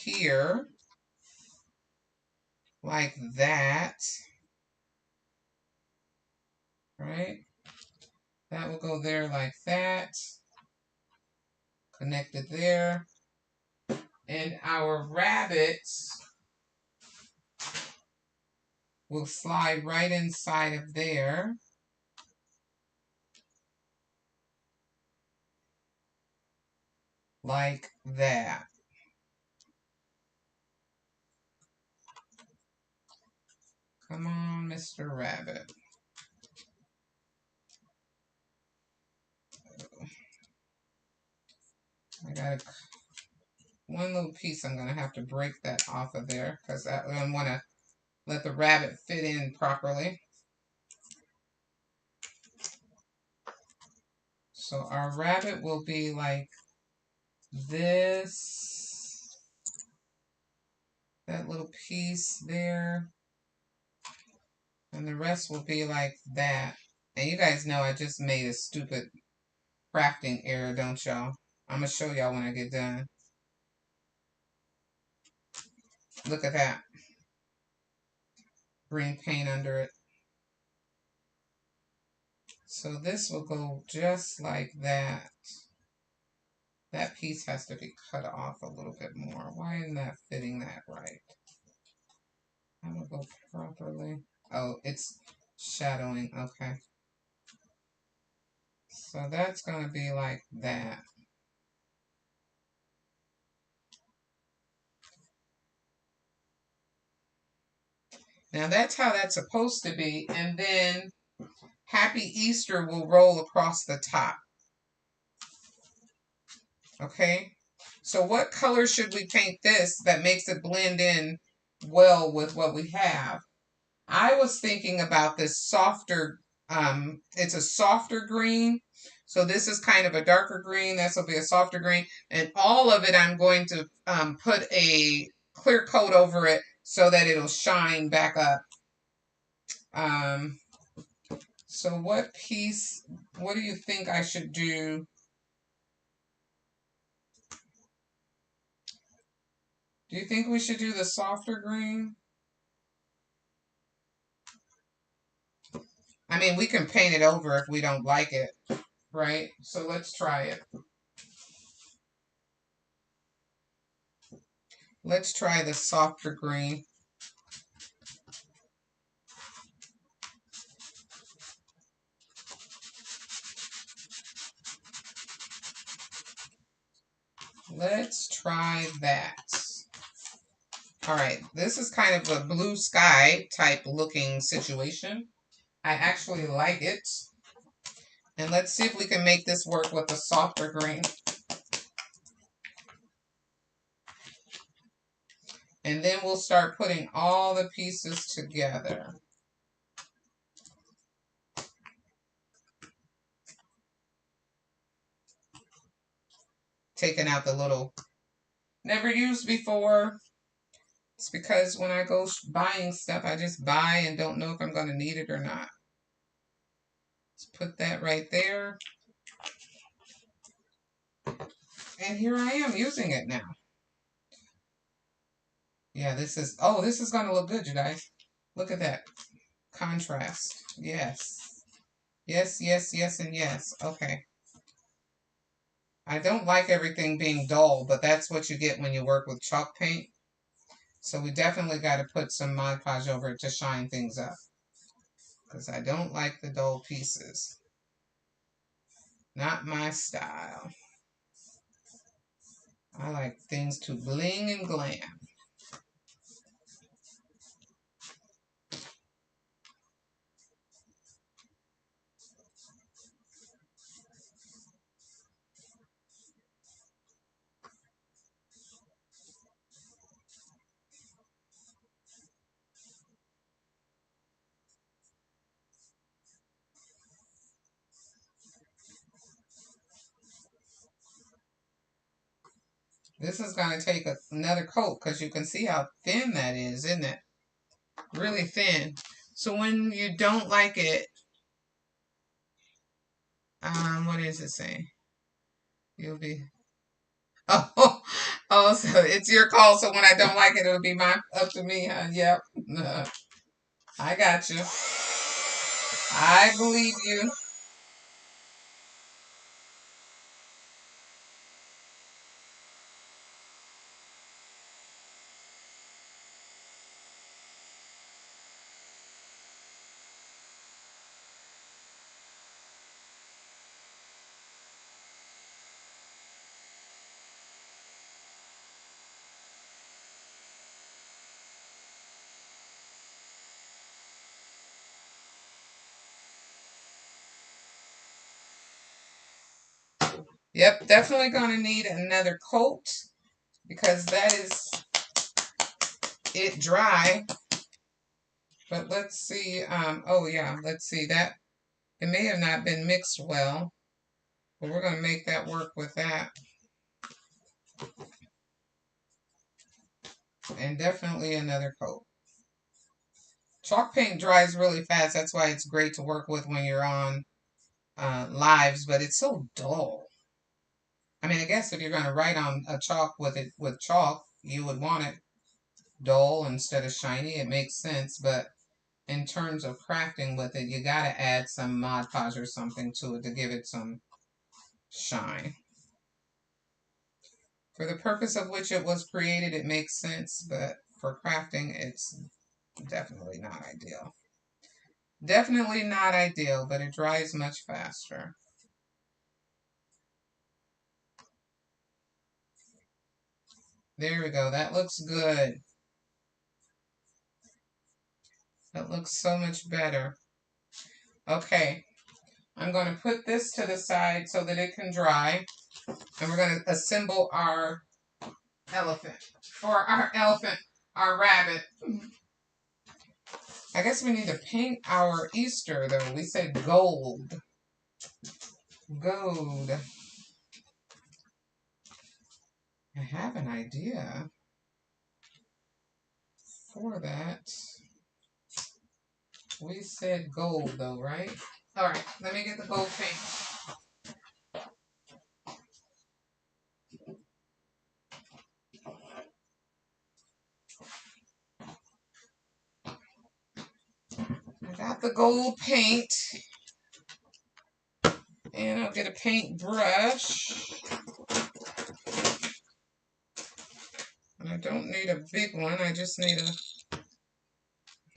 here like that. Right? That will go there like that. Connected there. And our rabbits will slide right inside of there. Like that. Come on, Mr. Rabbit. I got one little piece. I'm going to have to break that off of there because I don't want to let the rabbit fit in properly. So our rabbit will be like this. That little piece there. And the rest will be like that. And you guys know I just made a stupid crafting error, don't y'all? I'm going to show y'all when I get done. Look at that. Green paint under it. So this will go just like that. That piece has to be cut off a little bit more. Why isn't that fitting that right? I'm going to go properly. Oh, it's shadowing. Okay. So that's going to be like that. Now that's how that's supposed to be. And then Happy Easter will roll across the top. Okay. So what color should we paint this that makes it blend in well with what we have? I was thinking about this softer, it's a softer green. So this is kind of a darker green. This will be a softer green. And all of it, I'm going to put a clear coat over it so that it'll shine back up. So what piece, what do you think I should do? Do you think we should do the softer green? I mean, we can paint it over if we don't like it, right? So let's try it. Let's try the softer green. Let's try that. All right, this is kind of a blue sky type looking situation. I actually like it. And let's see if we can make this work with the softer green. And then we'll start putting all the pieces together. Taking out the little, never used before. It's because when I go buying stuff, I just buy and don't know if I'm going to need it or not. Let's put that right there. And here I am using it now. Yeah, this is, oh, this is going to look good, you guys. Look at that. Contrast. Yes. Yes, yes, yes, and yes. Okay. I don't like everything being dull, but that's what you get when you work with chalk paint. So we definitely got to put some Mod Podge over it to shine things up. Because I don't like the dull pieces. Not my style. I like things to bling and glam. This is going to take another coat because you can see how thin that is, isn't it? Really thin. So when you don't like it, what is it saying? You'll be, oh, oh, so it's your call. So when I don't like it, it'll be up to me, huh? Yep. I got you. I believe you. Yep, definitely going to need another coat because that is it dry. But let's see. Oh yeah, let's see that. It may have not been mixed well, but we're going to make that work with that. And definitely another coat. Chalk paint dries really fast. That's why it's great to work with when you're on lives, but it's so dull. I mean, I guess if you're going to write on a chalk with chalk, you would want it dull instead of shiny. It makes sense, but in terms of crafting with it, you got to add some Mod Podge or something to it to give it some shine. For the purpose of which it was created, it makes sense, but for crafting, it's definitely not ideal. Definitely not ideal, but it dries much faster. There we go. That looks good. That looks so much better. Okay. I'm going to put this to the side so that it can dry. And we're going to assemble our elephant. For our elephant, our rabbit. I guess we need to paint our Easter, though. We said gold. Gold. I have an idea for that. We said gold, though, right? All right, let me get the gold paint. I got the gold paint. And I'll get a paintbrush. And I don't need a big one. I just need a...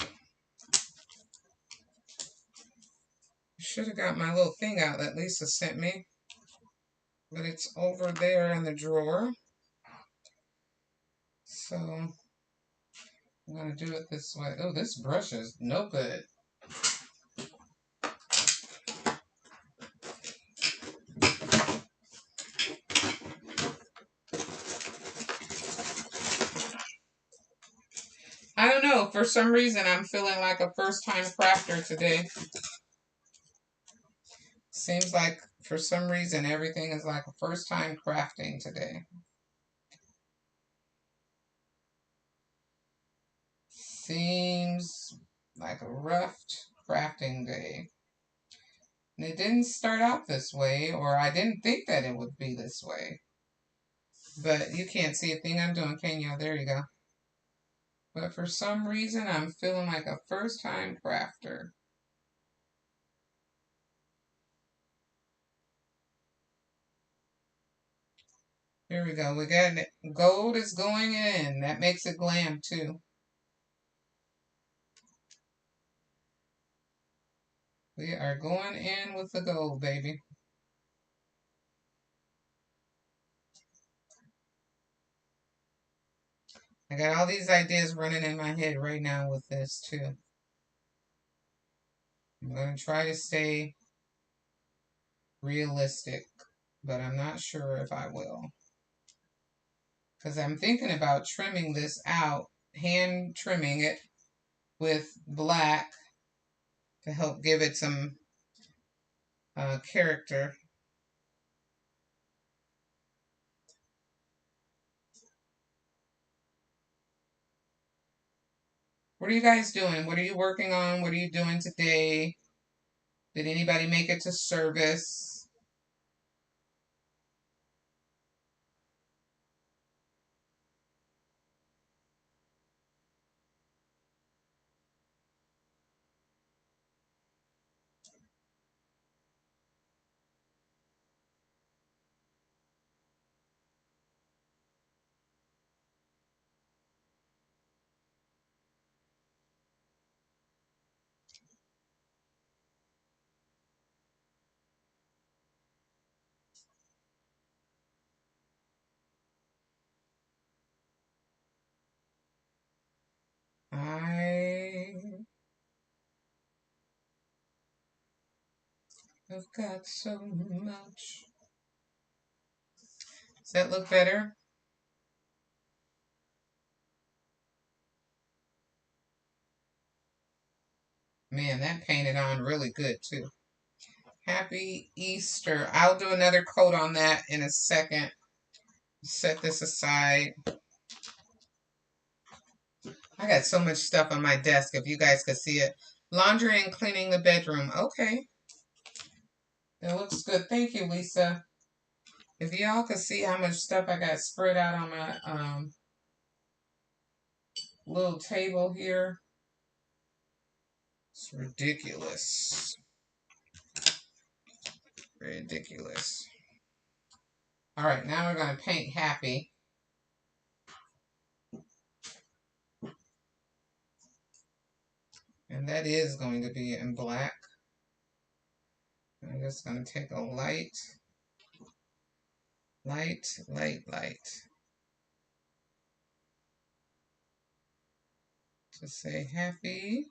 I should have got my little thing out that Lisa sent me. But it's over there in the drawer. So I'm going to do it this way. Oh, this brush is no good. I don't know. For some reason, I'm feeling like a first-time crafter today. Seems like, for some reason, everything is like a first-time crafting today. Seems like a rough crafting day. And it didn't start out this way, or I didn't think that it would be this way. But you can't see a thing I'm doing, can you? There you go. But for some reason, I'm feeling like a first-time crafter. Here we go. We got it. Gold is going in. That makes it glam, too. We are going in with the gold, baby. I got all these ideas running in my head right now with this, too. I'm going to try to stay realistic, but I'm not sure if I will. Because I'm thinking about trimming this out, hand trimming it with black to help give it some character. What are you guys doing? What are you working on? What are you doing today? Did anybody make it to service? I have got so much. Does that look better? Man, that painted on really good too. Happy Easter. I'll do another coat on that in a second. Set this aside. I got so much stuff on my desk if you guys could see it. Laundry and cleaning the bedroom. Okay. It looks good. Thank you, Lisa. If y'all could see how much stuff I got spread out on my little table here. It's ridiculous. Ridiculous. All right, now we're going to paint Happy. And that is going to be in black. I'm just going to take a light, light, light, light. To say Happy.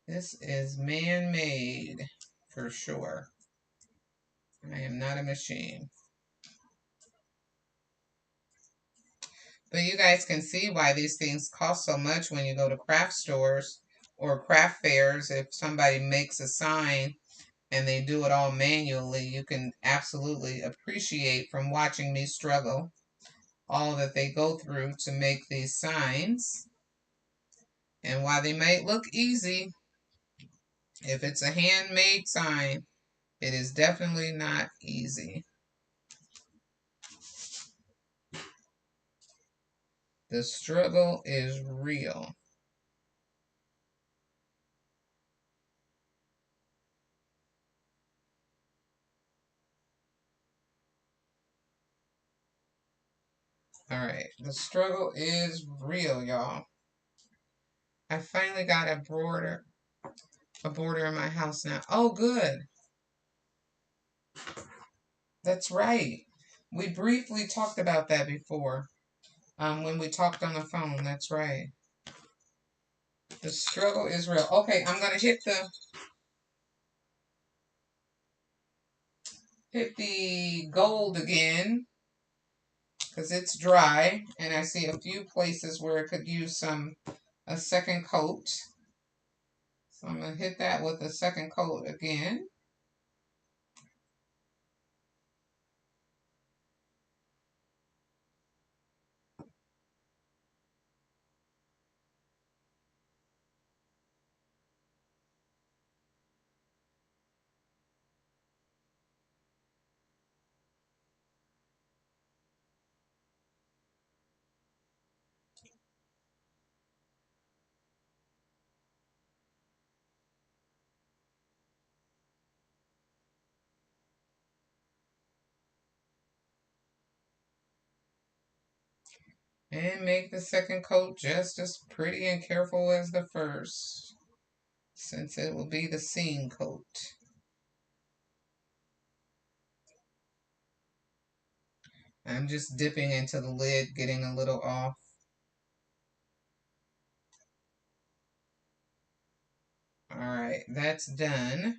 This is man-made for sure. I am not a machine. But you guys can see why these things cost so much when you go to craft stores or craft fairs. If somebody makes a sign and they do it all manually, you can absolutely appreciate from watching me struggle all that they go through to make these signs. And while they might look easy, if it's a handmade sign, it is definitely not easy. The struggle is real. All right, the struggle is real, y'all. I finally got a border in my house now. Oh, good. That's right. We briefly talked about that before, when we talked on the phone. That's right. The struggle is real. Okay, I'm gonna hit the gold again because it's dry, and I see a few places where it could use a second coat. So I'm gonna hit that with a second coat again. And make the second coat just as pretty and careful as the first, since it will be the seam coat. I'm just dipping into the lid, getting a little off. Alright, that's done.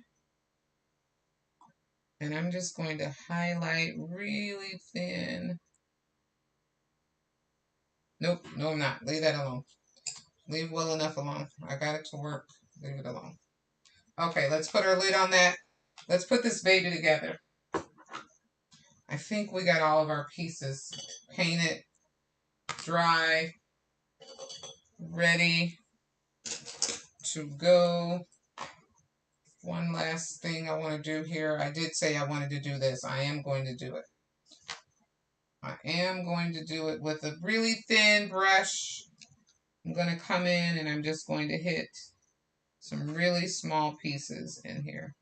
And I'm just going to highlight really thin Nope, no I'm not. Leave that alone. Leave well enough alone. I got it to work. Leave it alone. Okay, let's put our lid on that. Let's put this baby together. I think we got all of our pieces painted, dry, ready to go. One last thing I want to do here. I did say I wanted to do this. I am going to do it. I am going to do it with a really thin brush. I'm going to come in and I'm just going to hit some really small pieces in here.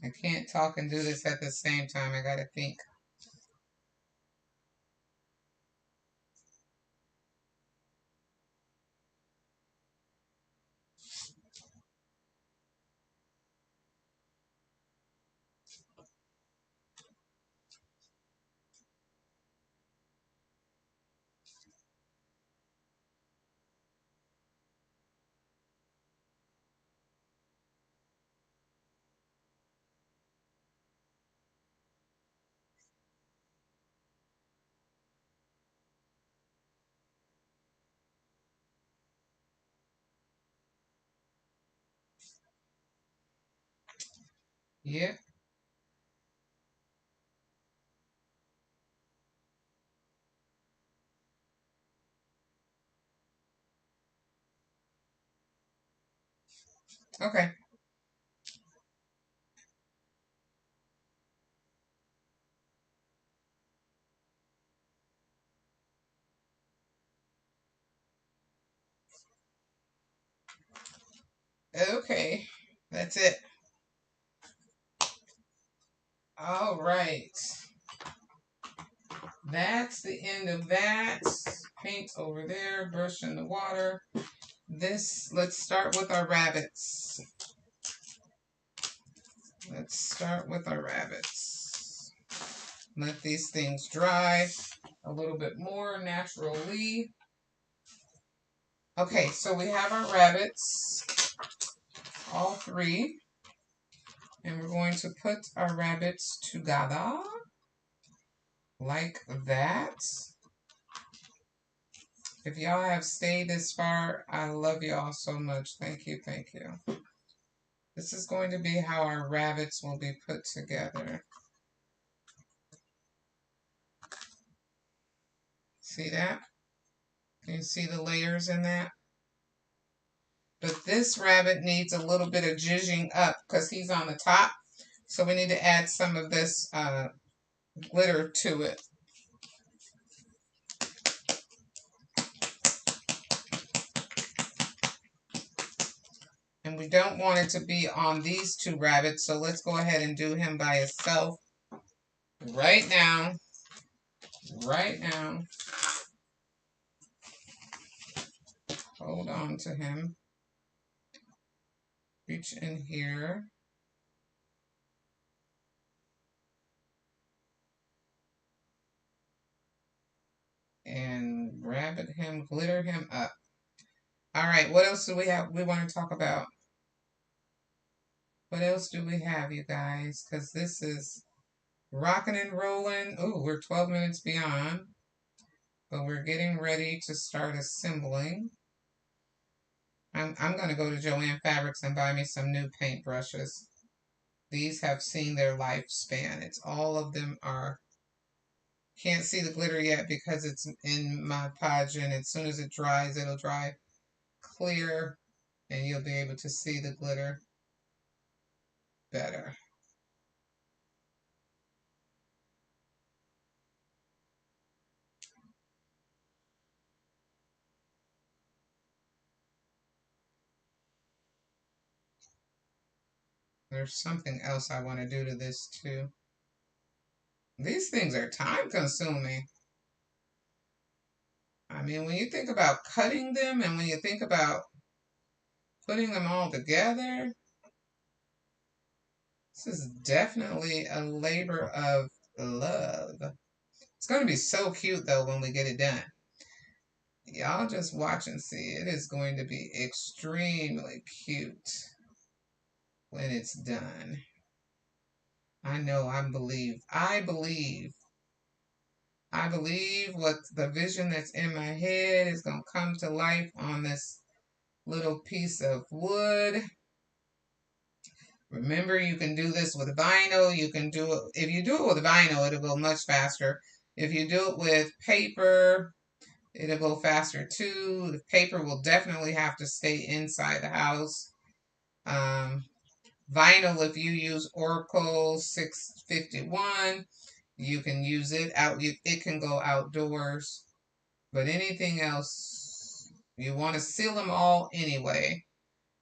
I can't talk and do this at the same time. I got to think. Yeah. Okay. Okay. That's it. All right. That's the end of that. Paint over there, brush in the water. Let's start with our rabbits. Let's start with our rabbits. Let these things dry a little bit more naturally. Okay, so we have our rabbits, all three, and we're going to put our rabbits together like that. If y'all have stayed this far, I love y'all so much. Thank you, thank you. This is going to be how our rabbits will be put together. See that? Can you see the layers in that? But this rabbit needs a little bit of zhuzhing up because he's on the top. So we need to add some of this glitter to it. And we don't want it to be on these two rabbits, so let's go ahead and do him by himself right now. Right now. Hold on to him. Reach in here. And rabbit him, glitter him up. All right, what else do we have? We want to talk about. What else do we have, you guys? Because this is rocking and rolling. Ooh, we're 12 minutes beyond. But we're getting ready to start assembling. I'm going to go to Joann Fabrics and buy me some new paintbrushes. These have seen their lifespan. It's all of them are, can't see the glitter yet because it's in my podge, and as soon as it dries, it'll dry clear and you'll be able to see the glitter better. There's something else I want to do to this too. These things are time consuming. I mean, when you think about cutting them and when you think about putting them all together, this is definitely a labor of love. It's going to be so cute though when we get it done. Y'all just watch and see. It is going to be extremely cute when it's done. I know, I believe what the vision that's in my head is going to come to life on this little piece of wood. Remember, you can do this with vinyl. You can do it, if you do it with vinyl, it'll go much faster. If you do it with paper, it'll go faster too. The paper will definitely have to stay inside the house. Vinyl, if you use Oracle 651, you can use it out. It can go outdoors. But anything else, you want to seal them all anyway,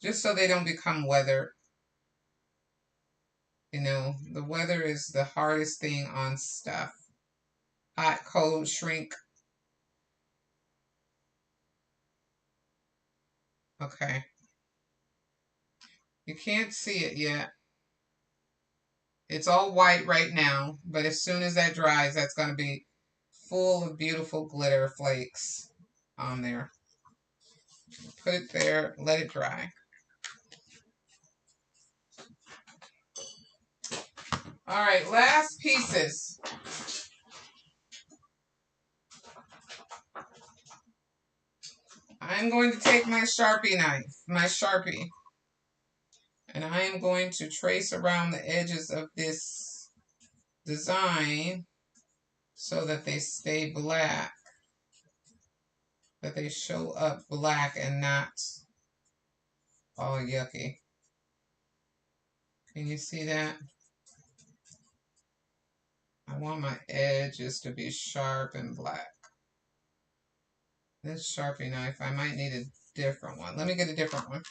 just so they don't become weathered. You know, the weather is the hardest thing on stuff. Hot, cold, shrink. Okay. You can't see it yet. It's all white right now, but as soon as that dries, that's going to be full of beautiful glitter flakes on there. Put it there, let it dry. All right, last pieces. I'm going to take my Sharpie knife, my Sharpie, and I am going to trace around the edges of this design so that they stay black, that they show up black and not all yucky. Can you see that? I want my edges to be sharp and black. This Sharpie knife, I might need a different one. Let me get a different one.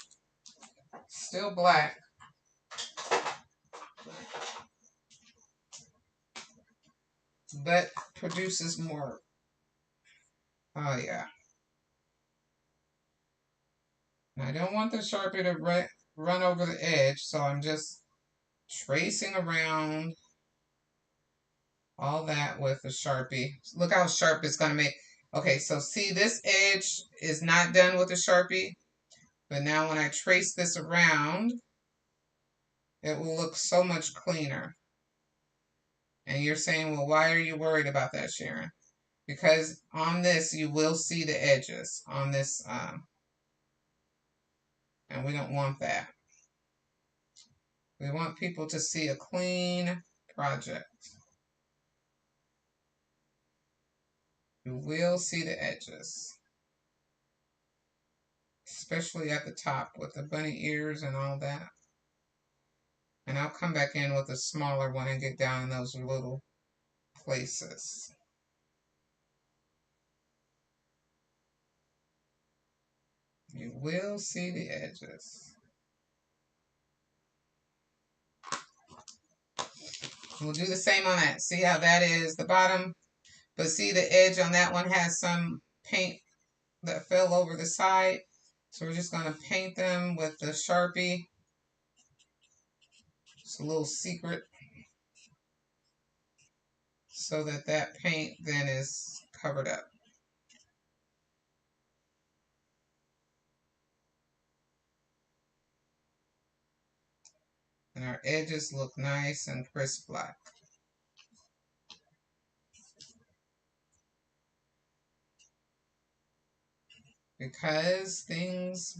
Still black. But produces more. Oh, yeah. And I don't want the Sharpie to run over the edge, so I'm just tracing around all that with the Sharpie. Look how sharp it's going to make. Okay, so see, this edge is not done with the Sharpie, but now when I trace this around, it will look so much cleaner. And you're saying, well, why are you worried about that, Sharon? Because on this, you will see the edges on this, and we don't want that. We want people to see a clean project. You will see the edges, especially at the top with the bunny ears and all that. And I'll come back in with a smaller one and get down in those little places. You will see the edges. We'll do the same on that. See how that is the bottom? But see the edge on that one has some paint that fell over the side. So we're just going to paint them with the Sharpie. It's a little secret. So that that paint then is covered up. And our edges look nice and crisp black. Because things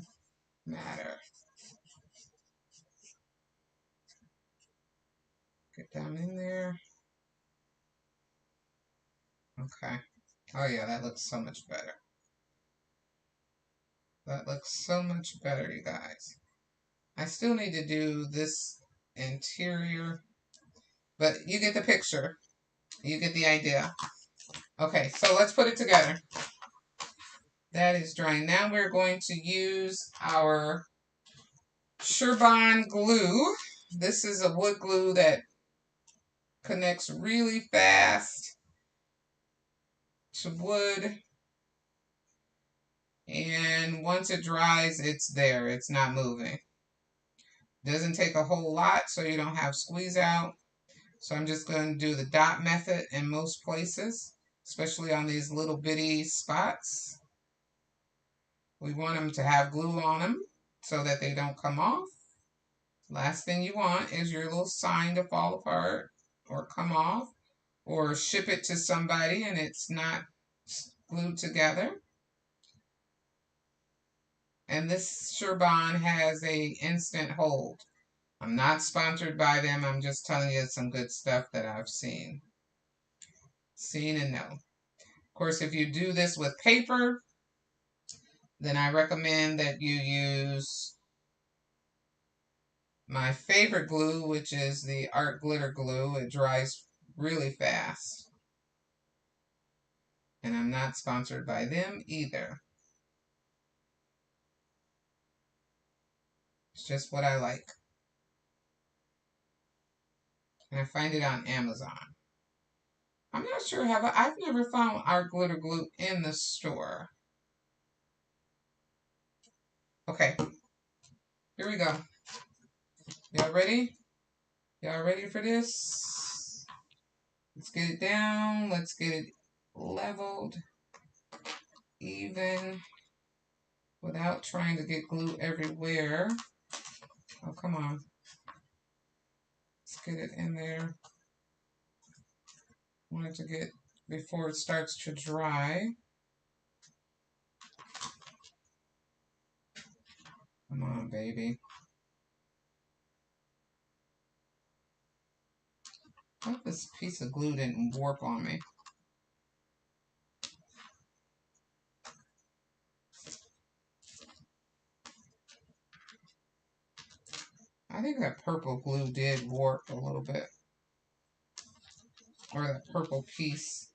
matter. Get down in there. Okay. Oh yeah, that looks so much better. That looks so much better, you guys. I still need to do this interior, but you get the picture. You get the idea. Okay, so let's put it together. That is drying. Now we're going to use our Surebond glue. This is a wood glue that connects really fast to wood. And once it dries, it's there. It's not moving. Doesn't take a whole lot, so you don't have squeeze out. So I'm just going to do the dot method in most places, especially on these little bitty spots. We want them to have glue on them so that they don't come off. Last thing you want is your little sign to fall apart or come off, or ship it to somebody and it's not glued together. And this Sherbon has a instant hold. I'm not sponsored by them. I'm just telling you some good stuff that I've seen and know. Of course, if you do this with paper, then I recommend that you use my favorite glue, which is the Art Glitter Glue. It dries really fast. And I'm not sponsored by them either. It's just what I like. And I find it on Amazon. I'm not sure how, but I've never found Art Glitter Glue in the store. Okay, here we go. Y'all ready? Y'all ready for this? Let's get it down. Let's get it leveled, even, without trying to get glue everywhere. Oh, come on. Let's get it in there. I want it to get, before it starts to dry. Come on, baby. I hope this piece of glue didn't warp on me. I think that purple glue did warp a little bit. Or that purple piece.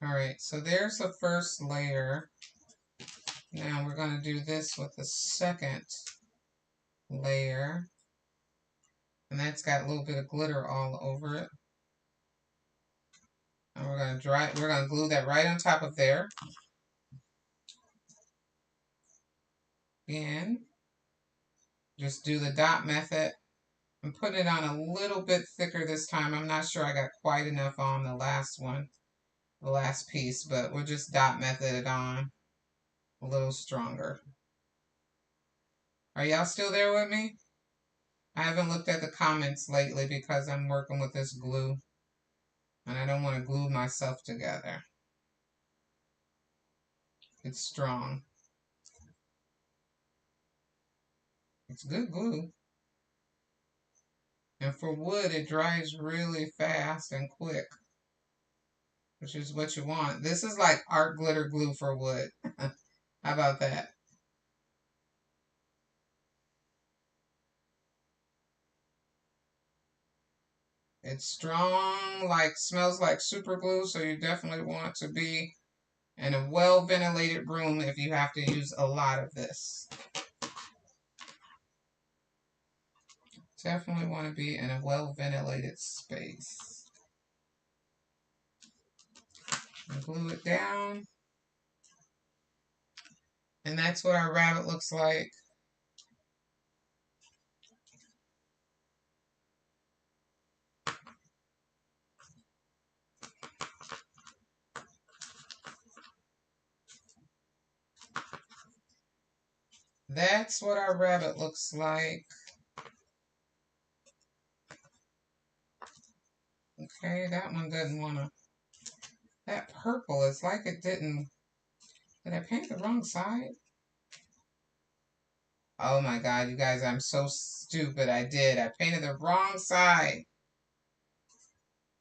Alright, so there's the first layer. Now we're going to do this with the second layer. And that's got a little bit of glitter all over it. And we're going to glue that right on top of there. Again, just do the dot method. I'm putting it on a little bit thicker this time. I'm not sure I got quite enough on the last one, the last piece, but we'll just dot method it on a little stronger. Are y'all still there with me? I haven't looked at the comments lately because I'm working with this glue and I don't want to glue myself together. It's strong. It's good glue. And for wood, it dries really fast and quick, which is what you want. This is like art glitter glue for wood. How about that? It's strong, like smells like super glue, so you definitely want to be in a well-ventilated room if you have to use a lot of this. Definitely want to be in a well-ventilated space. And glue it down. And that's what our rabbit looks like. That's what our rabbit looks like. Okay, that one doesn't want to... That purple, it's like it didn't... Did I paint the wrong side? Oh my God, you guys, I'm so stupid. I did. I painted the wrong side.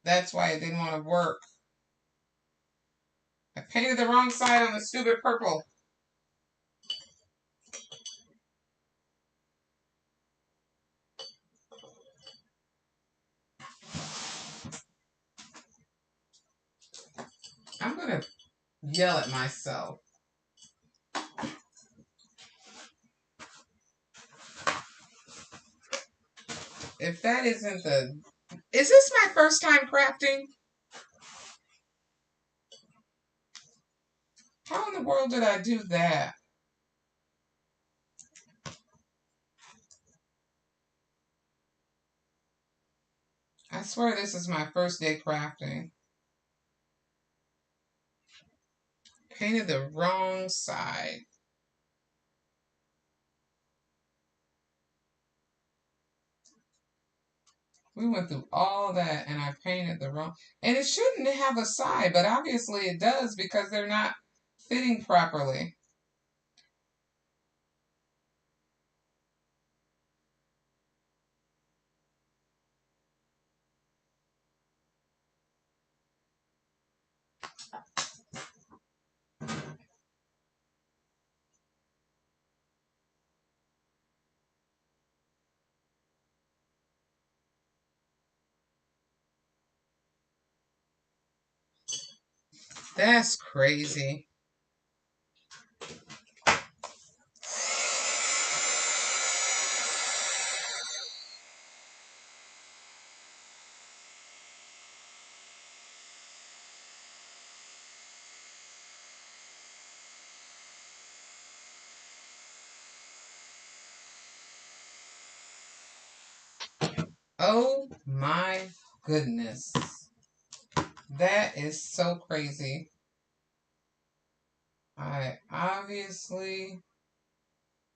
That's why it didn't want to work. I painted the wrong side on the stupid purple. I'm going to yell at myself. If that isn't the... Is this my first time crafting? How in the world did I do that? I swear this is my first day crafting. Painted the wrong side. We went through all that and I painted the wrong... And it shouldn't have a side, but obviously it does because they're not fitting properly. That's crazy. Oh my goodness. That is so crazy. I obviously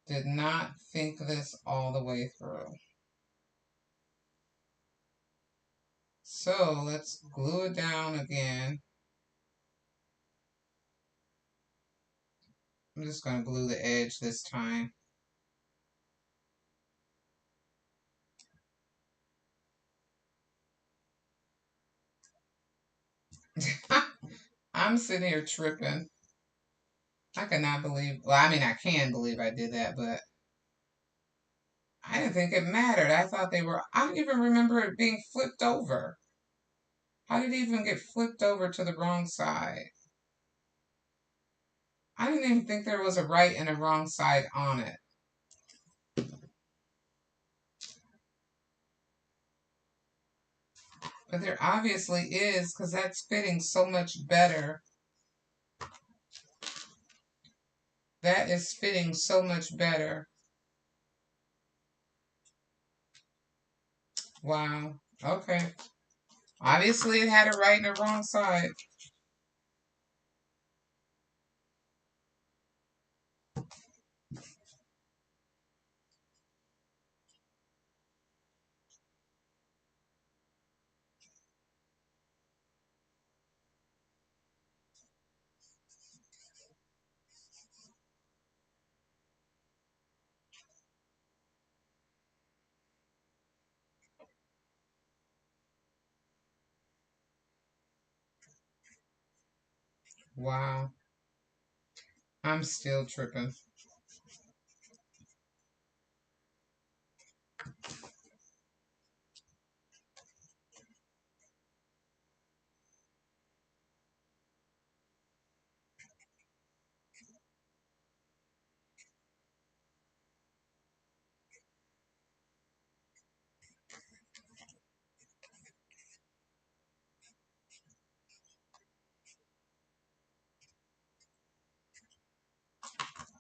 did not think this all the way through. So let's glue it down again. I'm just going to glue the edge this time. I'm sitting here tripping. I cannot believe, well, I mean, I can believe I did that, but I didn't think it mattered. I thought they were, I don't even remember it being flipped over. How did it even get flipped over to the wrong side? I didn't even think there was a right and a wrong side on it. But there obviously is, because that's fitting so much better. That is fitting so much better. Wow. Okay. Obviously, it had a right and a wrong side. Wow. I'm still tripping.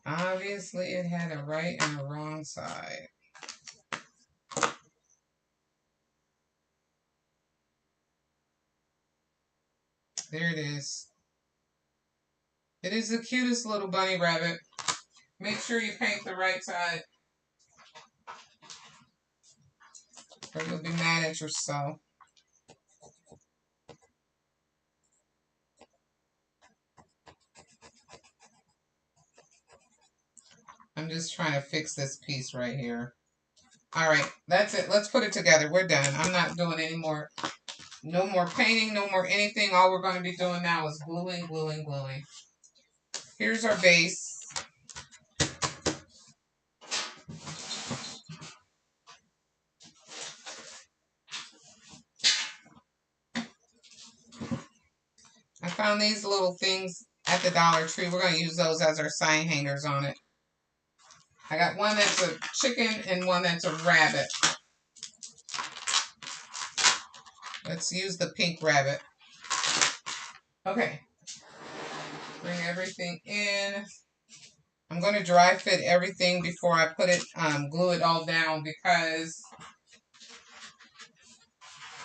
Obviously, it had a right and a wrong side. There it is. It is the cutest little bunny rabbit. Make sure you paint the right side, or you'll be mad at yourself. I'm just trying to fix this piece right here. All right, that's it. Let's put it together. We're done. I'm not doing any more. No more painting, no more anything. All we're going to be doing now is gluing, gluing, gluing. Here's our base. I found these little things at the Dollar Tree. We're going to use those as our sign hangers on it. I got one that's a chicken and one that's a rabbit. Let's use the pink rabbit. Okay. Bring everything in. I'm going to dry fit everything before I put it, glue it all down, because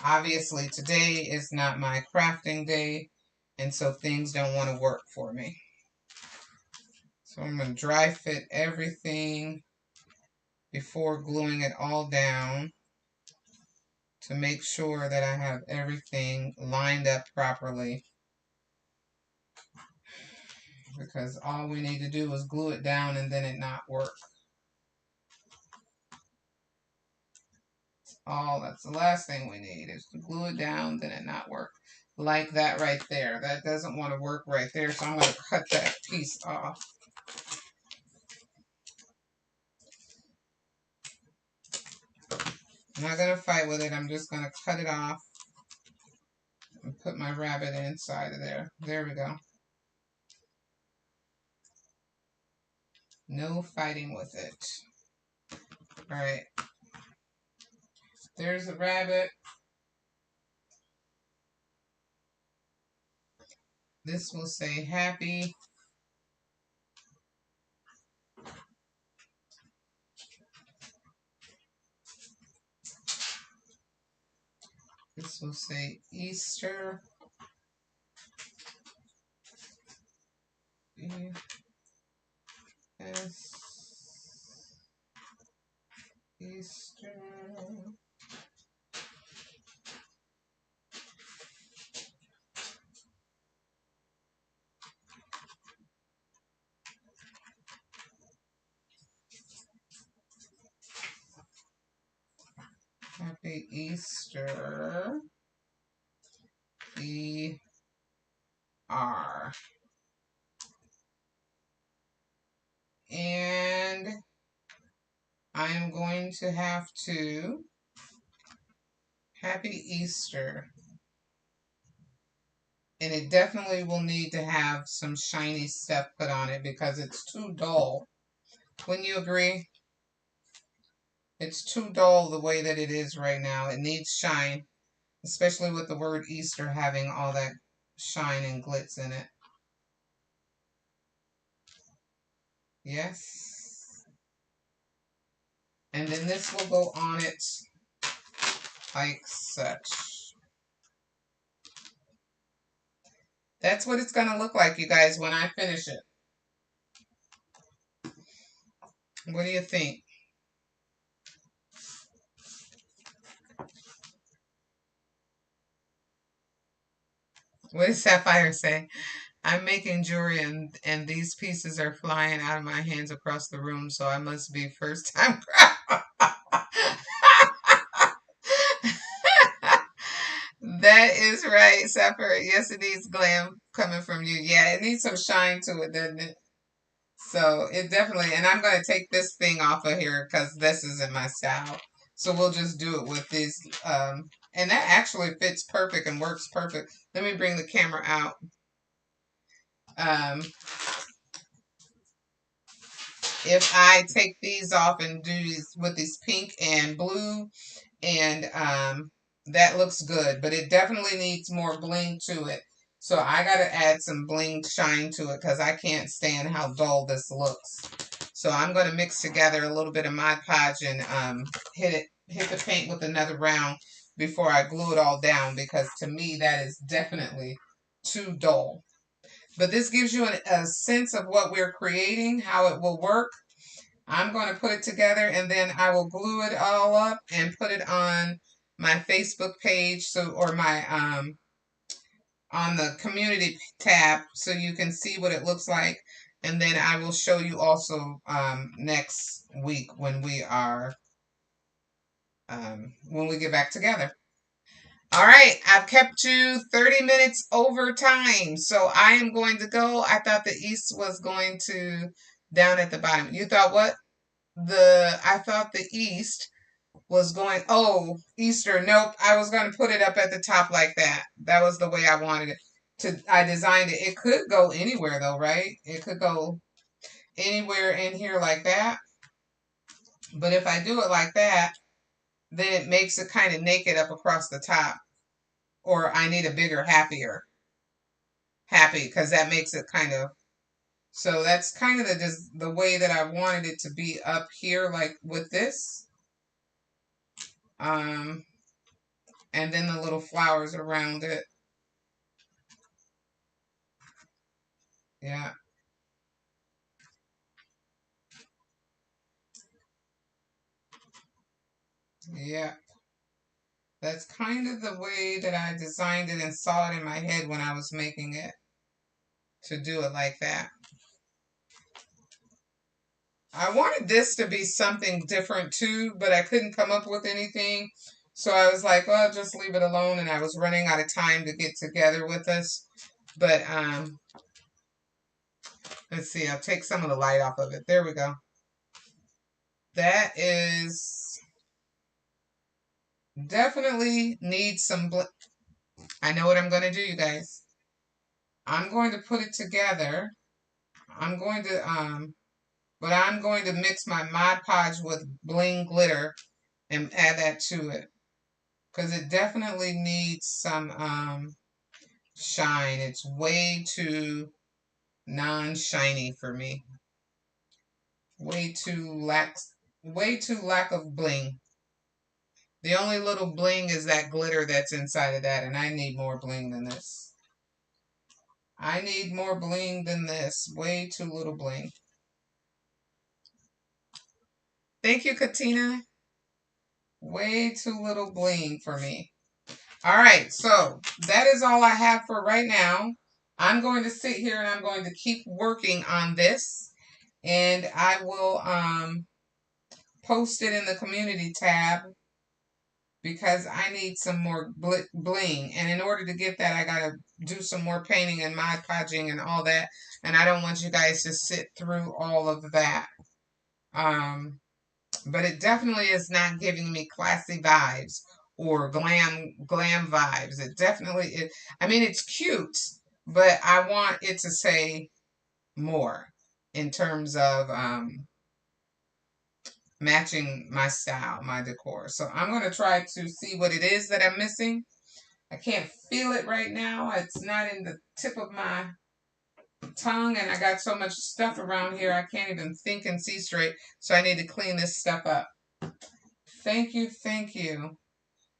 obviously today is not my crafting day, and so things don't want to work for me. So I'm going to dry fit everything before gluing it all down to make sure that I have everything lined up properly. Because all we need to do is glue it down and then it not work. That's the last thing we need, is to glue it down, then it not work. Like that right there. That doesn't want to work right there, so I'm going to cut that piece off. I'm not going to fight with it. I'm just going to cut it off and put my rabbit inside of there. There we go. No fighting with it. Alright. There's the rabbit. This will say happy. This will say Easter. Yes. Easter. Happy Easter. E-R. And I am going to have to Happy Easter. And it definitely will need to have some shiny stuff put on it because it's too dull. Wouldn't you agree? It's too dull the way that it is right now. It needs shine, especially with the word Easter having all that shine and glitz in it. Yes. And then this will go on it like such. That's what it's going to look like, you guys, when I finish it. What do you think? What does Sapphire say? I'm making jewelry and these pieces are flying out of my hands across the room, so I must be first time craft. That is right, Sapphire. Yes, it needs glam coming from you. Yeah, it needs some shine to it, doesn't it? So it definitely, and I'm going to take this thing off of here because this isn't my style. So we'll just do it with this. And that actually fits perfect and works perfect. Let me bring the camera out. If I take these off and do these with this pink and blue, and that looks good, but it definitely needs more bling to it. So I got to add some bling shine to it because I can't stand how dull this looks. So I'm going to mix together a little bit of Mod Podge and hit the paint with another round before I glue it all down, because to me that is definitely too dull. But this gives you a sense of what we're creating, how it will work. I'm going to put it together and then I will glue it all up and put it on my Facebook page, or my on the community tab, so you can see what it looks like. And then I will show you also next week when we get back together. All right, I've kept you 30 minutes over time, so I am going to go. I thought the east was going to down at the bottom. You thought what? I thought the east was going, oh, Easter. Nope, I was going to put it up at the top like that. That was the way I wanted it. I designed it. It could go anywhere though, right? It could go anywhere in here like that. But if I do it like that, then it makes it kind of naked up across the top. Or I need a bigger happy, because that makes it kind of, so that's kind of the way that I wanted it to be up here, like with this. Um, and then the little flowers around it. Yeah. Yeah. That's kind of the way that I designed it and saw it in my head when I was making it, to do it like that. I wanted this to be something different too, but I couldn't come up with anything. So I was like, well, just leave it alone. And I was running out of time to get together with us. But let's see, I'll take some of the light off of it. There we go. That is definitely needs some I know what I'm going to do, you guys. I'm going to put it together. I'm going to but I'm going to mix my Mod Podge with bling glitter and add that to it, because it definitely needs some shine. It's way too non-shiny for me. Way too lack of bling. The only little bling is that glitter that's inside of that, and I need more bling than this. I need more bling than this. Way too little bling. Thank you, Katina. Way too little bling for me. All right, so that is all I have for right now. I'm going to sit here and I'm going to keep working on this, and I will post it in the community tab, because I need some more bling. And in order to get that, I got to do some more painting and Mod Podging and all that. And I don't want you guys to sit through all of that. But it definitely is not giving me classy vibes or glam vibes. It definitely is. I mean, it's cute, but I want it to say more in terms of matching my style, my decor. So I'm going to try to see what it is that I'm missing. I can't feel it right now. It's not in the tip of my tongue, and I got so much stuff around here I can't even think and see straight. So I need to clean this stuff up. Thank you, thank you.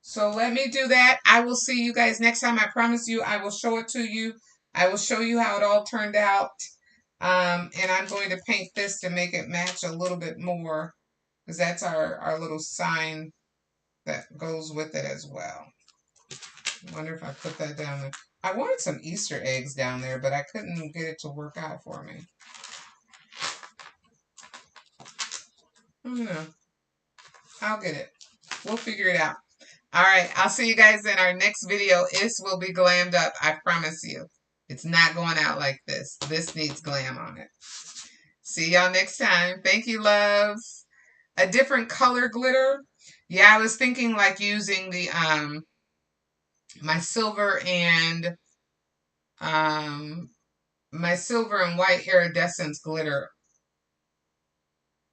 So let me do that. I will see you guys next time. I promise you I will show it to you. I will show you how it all turned out. And I'm going to paint this to make it match a little bit more, because that's our little sign that goes with it as well. I wonder if I put that down there. I wanted some Easter eggs down there, but I couldn't get it to work out for me. I don't know. I'll get it. We'll figure it out. All right. I'll see you guys in our next video. This will be glammed up. I promise you. It's not going out like this. This needs glam on it. See y'all next time. Thank you, loves. A different color glitter. Yeah, I was thinking like using the my silver and white iridescence glitter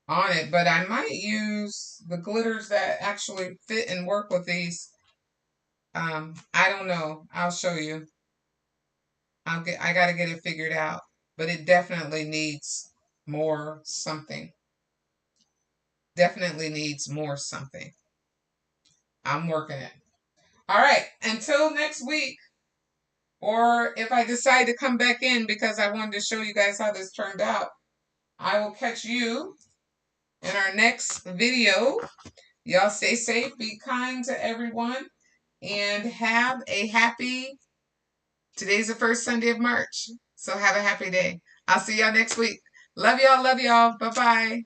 on it, but I might use the glitters that actually fit and work with these. I don't know. I'll show you. I gotta get it figured out, but it definitely needs more something. Definitely needs more something. I'm working it. All right. Until next week, or if I decide to come back in because I wanted to show you guys how this turned out, I will catch you in our next video. Y'all stay safe, be kind to everyone, and have a happy, today's the first Sunday of March, so have a happy day. I'll see y'all next week. Love y'all, bye-bye.